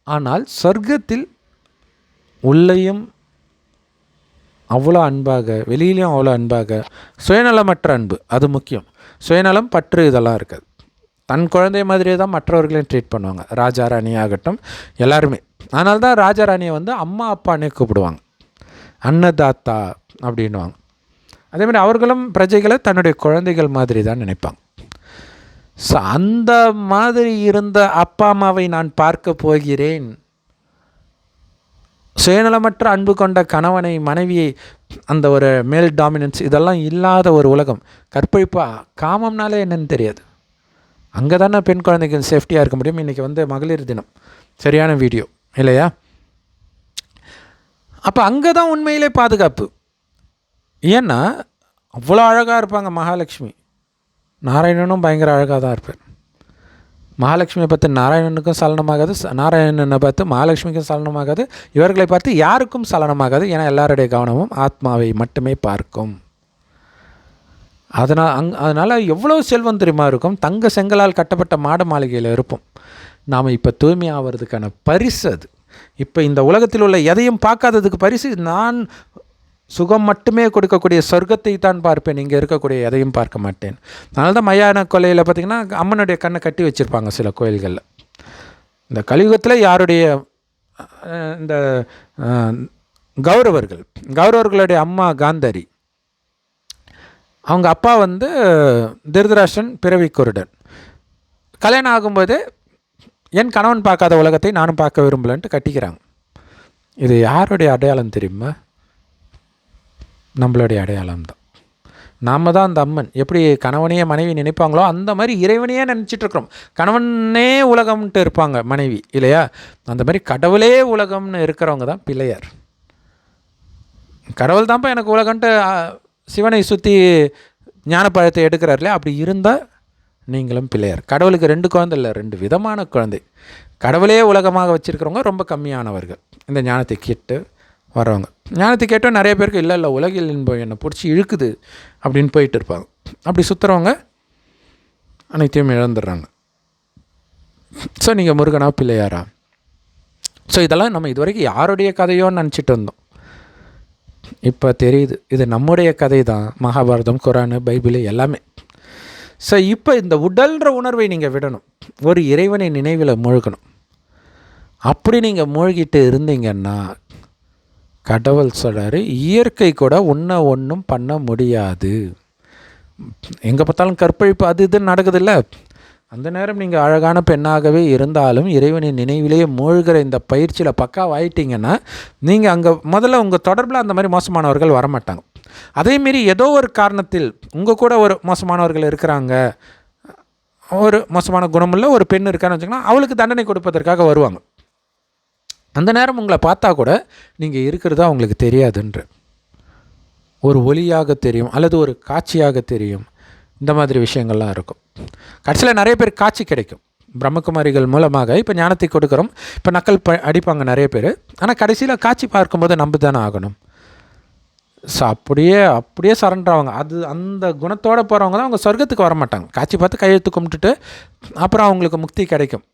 ஆனால் சொர்க்கத்தில் உள்ளேயும் அவ்வளோ அன்பாக, வெளியிலையும் அவ்வளோ அன்பாக, சுயநலமற்ற அன்பு அது முக்கியம். சுயநலம் பற்று இதெல்லாம் இருக்காது. தன் குழந்தை மாதிரியே தான் மற்றவர்களையும் ட்ரீட் பண்ணுவாங்க, ராஜா ராணி ஆகட்டும் எல்லாருமே. அதனால தான் ராஜா ராணியை வந்து அம்மா அப்பானே கூப்பிடுவாங்க, அன்னதாத்தா அப்படின்வாங்க. அதேமாதிரி அவர்களும் பிரஜைகளை தன்னுடைய குழந்தைகள் மாதிரி தான் நினைப்பாங்க. ஸோ அந்த மாதிரி இருந்த அப்பா அம்மாவை நான் பார்க்க போகிறேன். சுயநலமற்ற அன்பு கொண்ட கணவனை, மனைவியை, அந்த ஒரு மேல் டாமினன்ஸ் இதெல்லாம் இல்லாத ஒரு உலகம். கற்பழிப்பா, காமம்னாலே என்னன்னு தெரியாது. அங்கே தானே பெண் குழந்தைகள் சேஃப்டியாக இருக்க முடியும். இன்றைக்கி வந்து மகளிர் தினம், சரியான வீடியோ இல்லையா? அப்போ அங்கே தான் உண்மையிலே பாதுகாப்பு. ஏன்னா அவ்வளோ அழகாக இருப்பாங்க மகாலட்சுமி. நாராயணனும் பயங்கர அழகாக தான் இருப்பார். மகாலட்சுமியை பார்த்து நாராயணனுக்கும் சலனமாகாது, நாராயணனை பார்த்து மகாலட்சுமிக்கும் சலனமாகாது, இவர்களை பார்த்து யாருக்கும் சலனமாகாது. ஏன்னா எல்லாருடைய கவனமும் ஆத்மாவை மட்டுமே பார்க்கும். அதனால் எவ்வளோ செல்வம் தெரியுமா இருக்கும். தங்க செங்கலால் கட்டப்பட்ட மாட மாளிகையில் இருப்போம். நாம் இப்போ தூய்மை ஆகிறதுக்கான பரிசு அது. இப்போ இந்த உலகத்தில் உள்ள எதையும் பார்க்காததுக்கு பரிசு நான் சுகம் மட்டுமே கொடுக்கக்கூடிய சொர்க்கத்தை தான் பார்ப்பேன், இங்கே இருக்கக்கூடிய எதையும் பார்க்க மாட்டேன். அதனால தான் மயான கொலையில் பார்த்திங்கன்னா அம்மனுடைய கண்ணை கட்டி வச்சுருப்பாங்க சில கோயில்களில். இந்த கலியுகத்தில் யாருடைய இந்த கௌரவர்களுடைய அம்மா காந்தாரி, அவங்க அப்பா வந்து திருதராஷ்டிரன் பிறவி குருடன். கல்யாணம் ஆகும்போது என் கணவன் பார்க்காத உலகத்தை நானும் பார்க்க விரும்பலன்ட்டு கட்டிக்கிறாங்க. இது யாருடைய அடையாளம் தெரியுமா? நம்மளுடைய அடையாளம் தான். நாம் தான் அந்த அம்மன். எப்படி கணவனையே மனைவி நினைப்பாங்களோ அந்த மாதிரி இறைவனையே நினச்சிட்ருக்குறோம். கணவனே உலகம்ன்ட்டு இருப்பாங்க மனைவி இல்லையா? அந்த மாதிரி கடவுளே உலகம்னு இருக்கிறவங்க தான் பிள்ளையார். கடவுள் தான்ப்பா எனக்கு உலகன்ட்டு சிவனை சுற்றி ஞானப்பழத்தை எடுக்கிறார் இல்லையா? அப்படி இருந்தால் நீங்களும் பிள்ளையார். கடவுளுக்கு 2 குழந்தை இல்லை, 2 விதமான குழந்தை. கடவுளே உலகமாக வச்சுருக்கிறவங்க ரொம்ப கம்மியானவர்கள். இந்த ஞானத்தை கேட்டு வரவங்க. ஞானத்தை கேட்டால் நிறைய பேருக்கு இல்லை உலகில் இன்பம் என்னை பிடிச்சி இழுக்குது அப்படின்னு போயிட்டு இருப்பாங்க. அப்படி சுற்றுறவங்க அனைத்தையும் இழந்துடுறாங்க. ஸோ நீங்கள் முருகனா பிள்ளையாரா? ஸோ இதெல்லாம் நம்ம இதுவரைக்கும் யாருடைய கதையோன்னு நினச்சிட்டு வந்தோம். இப்போ தெரியுது இது நம்முடைய கதை தான். மகாபாரதம், குரானு, பைபிள் எல்லாமே. ஸோ இப்போ இந்த உடல்ன்ற உணர்வை நீங்கள் விடணும், ஒரு இறைவனை நினைவில் மூழ்கணும். அப்படி நீங்கள் மூழ்கிட்டு இருந்தீங்கன்னா கடவுள் சொல்கிறாரு, இயற்கை கூட உன்னை ஒன்றும் பண்ண முடியாது. எங்கே பார்த்தாலும் கற்பழிப்பு அது இதுன்னு நடக்குதில்ல. அந்த நேரம் நீங்கள் அழகான பெண்ணாகவே இருந்தாலும் இறைவனின் நினைவிலேயே மூழ்கிற இந்த பயிற்சியில் பக்காவாயிட்டீங்கன்னா நீங்கள் அங்கே முதல்ல உங்கள் தொடர்பில் அந்த மாதிரி மோசமானவர்கள் வரமாட்டாங்க. அதேமாரி ஏதோ ஒரு காரணத்தில் உங்கள் கூட ஒரு மோசமானவர்கள் இருக்கிறாங்க, ஒரு மோசமான குணமுள்ள ஒரு பெண் இருக்கான்னு வச்சுக்கோங்கன்னா அவளுக்கு தண்டனை கொடுப்பதற்காக வருவாங்க. அந்த நேரம் உங்களை பார்த்தா கூட நீங்கள் இருக்கிறதா உங்களுக்கு தெரியாதுன்ற ஒரு ஒளியாக தெரியும், அல்லது ஒரு காட்சியாக தெரியும். இந்த மாதிரி விஷயங்கள்லாம் இருக்கும். கடைசியில் நிறைய பேர் காட்சி கிடைக்கும். பிரம்மகுமாரிகள் மூலமாக இப்போ ஞானத்தை கொடுக்குறோம். இப்போ நக்கல் அடிப்பாங்க நிறைய பேர். ஆனால் கடைசியில் காட்சி பார்க்கும்போது நம்ப தானே ஆகணும். ஸோ அப்படியே சரண்டர் ஆவாங்க. அது அந்த குணத்தோடு போகிறவங்க தான் அவங்க சொர்க்கத்துக்கு வர மாட்டாங்க. காட்சி பார்த்து கையெழுத்து கும்பிட்டுட்டு அப்புறம் அவங்களுக்கு முக்தி கிடைக்கும்.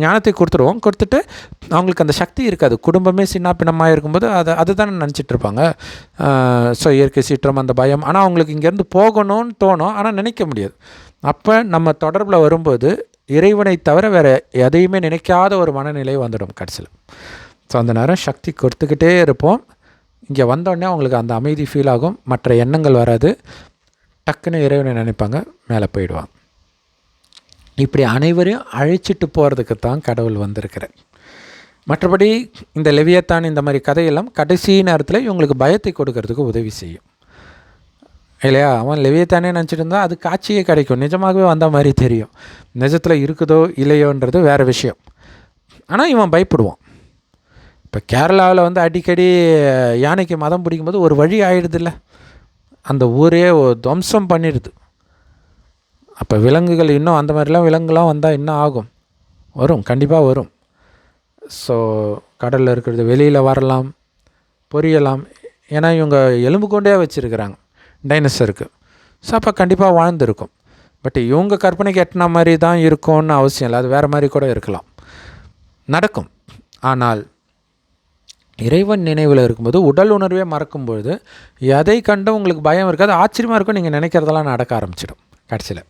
ஞானத்தை கொடுத்துட்டு அவங்களுக்கு அந்த சக்தி இருக்காது. குடும்பமே சின்ன பின்னமாக இருக்கும்போது அதுதானே நினச்சிட்ருப்பாங்க. ஸோ இயற்கை சீற்றம், அந்த பயம். ஆனால் அவங்களுக்கு இங்கேருந்து போகணும்னு தோணும், ஆனால் நினைக்க முடியாது. அப்போ நம்ம தொடர்பில் வரும்போது இறைவனை தவிர வேறு எதையுமே நினைக்காத ஒரு மனநிலை வந்துடும் கடைசியில். ஸோ அந்த நேரம் சக்தி கொடுத்துக்கிட்டே இருப்போம். இங்கே வந்தோடனே அவங்களுக்கு அந்த அமைதி ஃபீல் ஆகும், மற்ற எண்ணங்கள் வராது. டக்குன்னு இறைவனை நினைப்பாங்க, மேலே போயிடுவாங்க. இப்படி அனைவரையும் அழைச்சிட்டு போகிறதுக்கு தான் கடவுள் வந்திருக்கிறார். மற்றபடி இந்த லெவியத்தான் இந்த மாதிரி கதையெல்லாம் கடைசி நேரத்தில் இவங்களுக்கு பயத்தை கொடுக்கறதுக்கு உதவி செய்யும் இல்லையா. அவன் லெவியத்தானே நினச்சிட்டு இருந்தால் அது காட்சியே கிடைக்கும், நிஜமாகவே வந்த மாதிரி தெரியும். நிஜத்தில் இருக்குதோ இல்லையோன்றது வேறு விஷயம். ஆனால் இவன் பயப்படுவான். இப்போ கேரளாவில் வந்து அடிக்கடி யானைக்கு மதம் பிடிக்கும்போது ஒரு வழி ஆகிடுதில்ல, அந்த ஊரே துவம்சம் பண்ணிடுது. அப்போ விலங்குகள் இன்னும் அந்த மாதிரிலாம் விலங்குலாம் வந்தால் என்ன ஆகும்? வரும், கண்டிப்பாக வரும். ஸோ கடலில் இருக்கிறது வெளியில் வரலாம், பொரியலாம். ஏன்னா இவங்க எலும்பு கொண்டே வச்சுருக்கிறாங்க டைனோசருக்கு. ஸோ அப்போ கண்டிப்பாக வாழ்ந்துருக்கும். பட் இவங்க கற்பனைக்கு எட்டின மாதிரி தான் இருக்கும்னு அவசியம் இல்லை, அது வேறு மாதிரி கூட இருக்கலாம், நடக்கும். ஆனால் இறைவன் நினைவில் இருக்கும்போது உடல் உணர்வே மறக்கும்பொழுது எதை கண்டு உங்களுக்கு பயம் இருக்காது, ஆச்சரியமாக இருக்கும். நீங்கள் நினைக்கிறதெல்லாம் நடக்க ஆரம்பிச்சிடும். கடைசியில்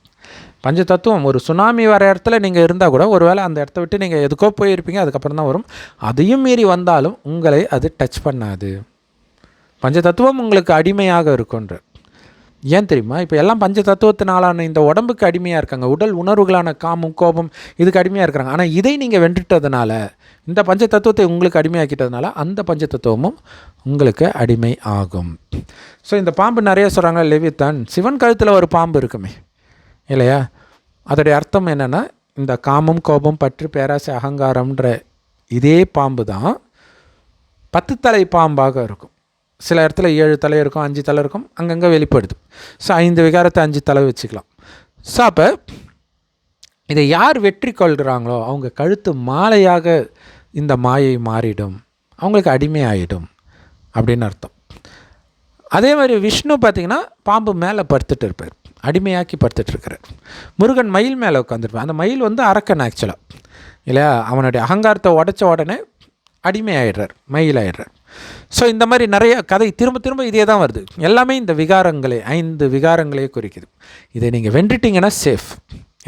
பஞ்ச தத்துவம் ஒரு சுனாமி வர இடத்துல நீங்கள் இருந்தால் கூட ஒரு வேளை அந்த இடத்த விட்டு நீங்கள் எதுக்கோ போயிருப்பீங்க, அதுக்கப்புறம் தான் வரும். அதையும் மீறி வந்தாலும் உங்களை அது டச் பண்ணாது. பஞ்ச தத்துவம் உங்களுக்கு அடிமையாக இருக்குன்ற. ஏன் தெரியுமா? இப்போ எல்லாம் பஞ்ச தத்துவத்தினாலான இந்த உடம்புக்கு அடிமையாக இருக்காங்க, உடல் உணர்வுகளான காமம் கோபம் இதுக்கு அடிமையாக இருக்கிறாங்க. ஆனால் இதை நீங்கள் வென்றுட்டதுனால, இந்த பஞ்ச தத்துவத்தை உங்களுக்கு அடிமையாக்கிட்டதுனால அந்த பஞ்ச தத்துவமும் உங்களுக்கு அடிமை ஆகும். ஸோ இந்த பாம்பு நிறைய சொல்கிறாங்க, லெவியத்தான் சிவன் கழுத்தில் ஒரு பாம்பு இருக்குமே இல்லையா. அதோடைய அர்த்தம் என்னென்னா, இந்த காமம் கோபம் பற்று பேராசை அகங்காரம்ன்ற இதே பாம்பு தான் 10 தலை பாம்பாக இருக்கும். சில இடத்துல 7 தலை இருக்கும், 5 தலை இருக்கும், அங்கங்கே வெளிப்படுது. ஸோ 5 விகாரத்தை 5 தலை வச்சுக்கலாம். ஸோ அப்போ இதை யார் வெற்றி கொள்கிறாங்களோ அவங்க கழுத்து மாலையாக இந்த மாயை மாறிடும், அவங்களுக்கு அடிமையாயிடும் அப்படின்னு அர்த்தம். அதே மாதிரி விஷ்ணு பார்த்திங்கன்னா பாம்பு மேலே படுத்துட்டு இருப்பார், அடிமையாக்கி படுத்துட்ருக்கிறார். முருகன் மயில் மேலே உட்காந்துருப்பார். அந்த மயில் வந்து அரக்கன் ஆக்சுவலாக இல்லையா. அவனுடைய அகங்காரத்தை உடச்ச உடனே அடிமையாயிடுறார், மயில் ஆயிடுறார். ஸோ இந்த மாதிரி நிறைய கதை திரும்ப திரும்ப இதே தான் வருது. எல்லாமே இந்த விகாரங்களே 5 விகாரங்களே குறிக்குது. இதை நீங்கள் வென்றுட்டிங்கன்னா சேஃப்,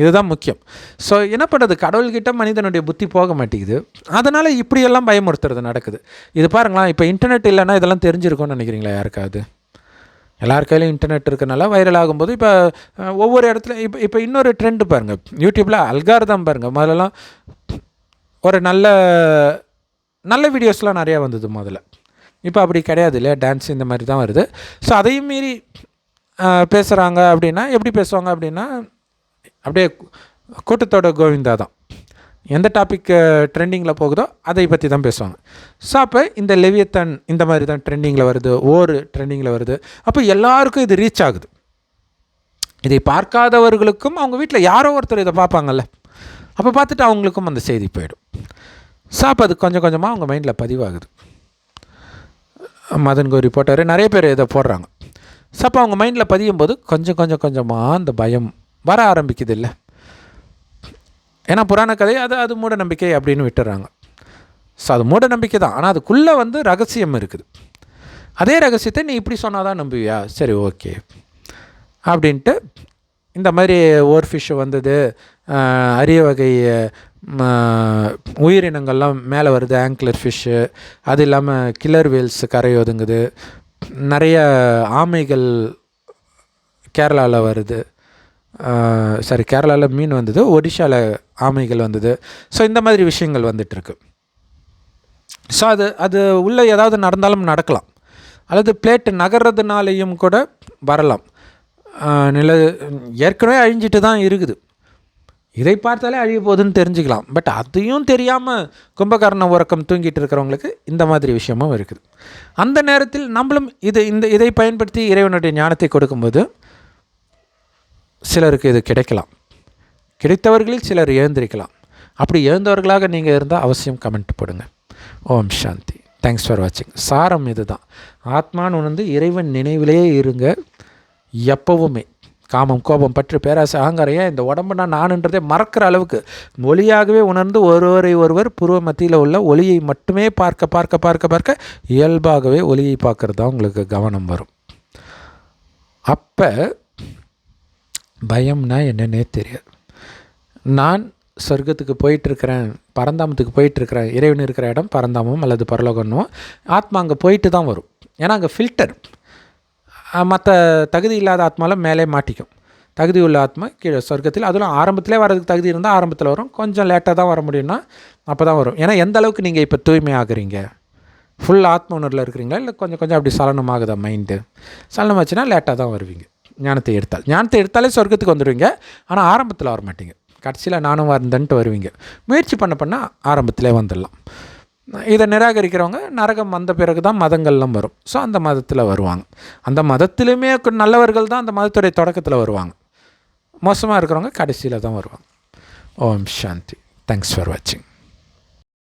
இதுதான் முக்கியம். ஸோ என்ன பண்ணுறது, கடவுள்கிட்ட மனிதனுடைய புத்தி போக மாட்டேங்குது. அதனால் இப்படியெல்லாம் பயமுறுத்துறது நடக்குது. இது பாருங்களேன், இப்போ இன்டர்நெட் இல்லைன்னா இதெல்லாம் தெரிஞ்சிருக்கும்னு நினைக்கிறீங்களா யாருக்காவது? எல்லார் கையிலும் இன்டர்நெட் இருக்கனால வைரல் ஆகும்போது இப்போ ஒவ்வொரு இடத்துல இப்போ இன்னொரு ட்ரெண்டு பாருங்கள், யூடியூப்பில் அல்காரிதம் பாருங்கள். முதல்லலாம் ஒரு நல்ல வீடியோஸ்லாம் நிறையா வந்தது முதல்ல. இப்போ அப்படி கிடையாது இல்லையா, டான்ஸ் இந்த மாதிரி தான் வருது. ஸோ அதையும் மீறி பேசுகிறாங்க அப்படின்னா எப்படி பேசுவாங்க அப்படின்னா, அப்படியே கூட்டத்தோட கோவிந்தா தான். எந்த டாபிக் ட்ரெண்டிங்கில் போகுதோ அதை பற்றி தான் பேசுவாங்க. ஸோ அப்போ இந்த லெவியத்தான் இந்த மாதிரி தான் ட்ரெண்டிங்கில் வருது, ட்ரெண்டிங்கில் வருது. அப்போ எல்லாருக்கும் இது ரீச் ஆகுது. இதை பார்க்காதவர்களுக்கும் அவங்க வீட்டில் யாரோ ஒருத்தர் இதை பார்ப்பாங்கல்ல, அப்போ பார்த்துட்டு அவங்களுக்கும் அந்த செய்தி போயிடும். ஸோ அப்போ அது கொஞ்சம் கொஞ்சமாக அவங்க மைண்டில் பதிவாகுது. மதன் கௌரி போட்டார், நிறைய பேர் இதை போடுறாங்க. ஸோ அப்போ அவங்க மைண்டில் பதியும் போது கொஞ்சம் கொஞ்சமாக அந்த பயம் வர ஆரம்பிக்குது இல்லை. ஏன்னா புராண கதை அது மூட நம்பிக்கை அப்படின்னு விட்டுறாங்க. ஸோ அது மூட நம்பிக்கை தான், ஆனால் அதுக்குள்ளே வந்து ரகசியம் இருக்குது. அதே ரகசியத்தை நீ இப்படி சொன்னால் தான் நம்புவியா, சரி ஓகே அப்படின்ட்டு இந்த மாதிரி ஓர்ஃபிஷ் வந்தது, அரிய வகை உயிரினங்கள்லாம் மேலே வருது, ஆங்க்லர் ஃபிஷ்ஷு, அது இல்லாமல் கில்லர் வேல்ஸ் கரை ஒதுங்குது, நிறைய ஆமைகள் கேரளாவில் வருது, கேரளாவில் மீன் வந்தது, ஒடிஷாவில் ஆமைகள் வந்தது. ஸோ இந்த மாதிரி விஷயங்கள் வந்துட்டுருக்கு. ஸோ அது உள்ளே ஏதாவது நடந்தாலும் நடக்கலாம், அல்லது பிளேட்டு நகர்றதுனாலையும் கூட வரலாம். ஏற்கனவே அழிஞ்சிட்டு தான் இருக்குது, இதை பார்த்தாலே அழிய போகுதுன்னு தெரிஞ்சுக்கலாம். பட் அதையும் தெரியாமல் கும்பகர்ண உறக்கம் தூங்கிட்டு இருக்கிறவங்களுக்கு இந்த மாதிரி விஷயமும் இருக்குது. அந்த நேரத்தில் நம்மளும் இதை பயன்படுத்தி இறைவனுடைய ஞானத்தை கொடுக்கும்போது சிலருக்கு இது கிடைக்கலாம், கிடைத்தவர்களில் சிலர் எழுந்திருக்கலாம். அப்படி எழுந்தவர்களாக நீங்கள் இருந்தால் அவசியம் கமெண்ட் போடுங்க. ஓம் சாந்தி. தேங்க்ஸ் ஃபார் வாட்சிங். சாரம் இது தான், ஆத்மான்னு உணர்ந்து இறைவன் நினைவிலே இருங்க. எப்போவுமே காமம் கோபம் பற்று பேராசை அகங்காரம் இந்த உடம்புனா நானுன்றதே மறக்கிற அளவுக்கு ஒளியாகவே உணர்ந்து ஒருவர் புருவ மத்தியில் உள்ள ஒளியை மட்டுமே பார்க்க பார்க்க பார்க்க பார்க்க இயல்பாகவே ஒளியை பார்க்குறது தான் உங்களுக்கு கவனம் வரும். அப்போ பயம்னா என்னன்னே தெரியாது. நான் சொர்க்கத்துக்கு போயிட்டுருக்கிறேன், பரந்தாமத்துக்கு போயிட்டுருக்கிறேன், இறைவன் இருக்கிற இடம் பரந்தாமம் அல்லது பரலோகம்னோ, ஆத்மா அங்கே போயிட்டு தான் வரும். ஏன்னா அங்கே ஃபில்டர், மற்ற தகுதி இல்லாத ஆத்மாவில் மேலே மாட்டிக்கும். தகுதி உள்ள ஆத்மா கீழே சொர்க்கத்தில், அதில் ஆரம்பத்திலே வரதுக்கு தகுதி இருந்தால் ஆரம்பத்தில் வரும், கொஞ்சம் லேட்டாக தான் வர முடியும்னா அப்போ தான் வரும். ஏன்னா எந்த அளவுக்கு நீங்கள் இப்போ தூய்மை ஆகுறீங்க, ஃபுல் ஆத்ம உணர்வில் இருக்கிறீங்களா, இல்லை கொஞ்சம் கொஞ்சம் அப்படி சலனமாகுதா மைண்டு, சலனமாச்சுன்னா லேட்டாக தான் வருவீங்க. ஞானத்தை எடுத்தாலே சொர்க்கத்துக்கு வந்துடுவீங்க. ஆனால் ஆரம்பத்தில் வர மாட்டீங்க, கடைசியில் நானும் வந்தன்ட்டு வருவீங்க. முயற்சி பண்ண ஆரம்பத்திலே வந்துடலாம். இதை நிராகரிக்கிறவங்க நரகம் வந்த பிறகு தான் மதங்கள்லாம் வரும். ஸோ அந்த மதத்தில் வருவாங்க. அந்த மதத்திலுமே நல்லவர்கள் தான் அந்த மதத்துடைய தொடக்கத்தில் வருவாங்க. மோசமாக இருக்கிறவங்க கடைசியில் தான் வருவாங்க. ஓம் சாந்தி. தேங்க்ஸ் ஃபார் வாட்சிங்.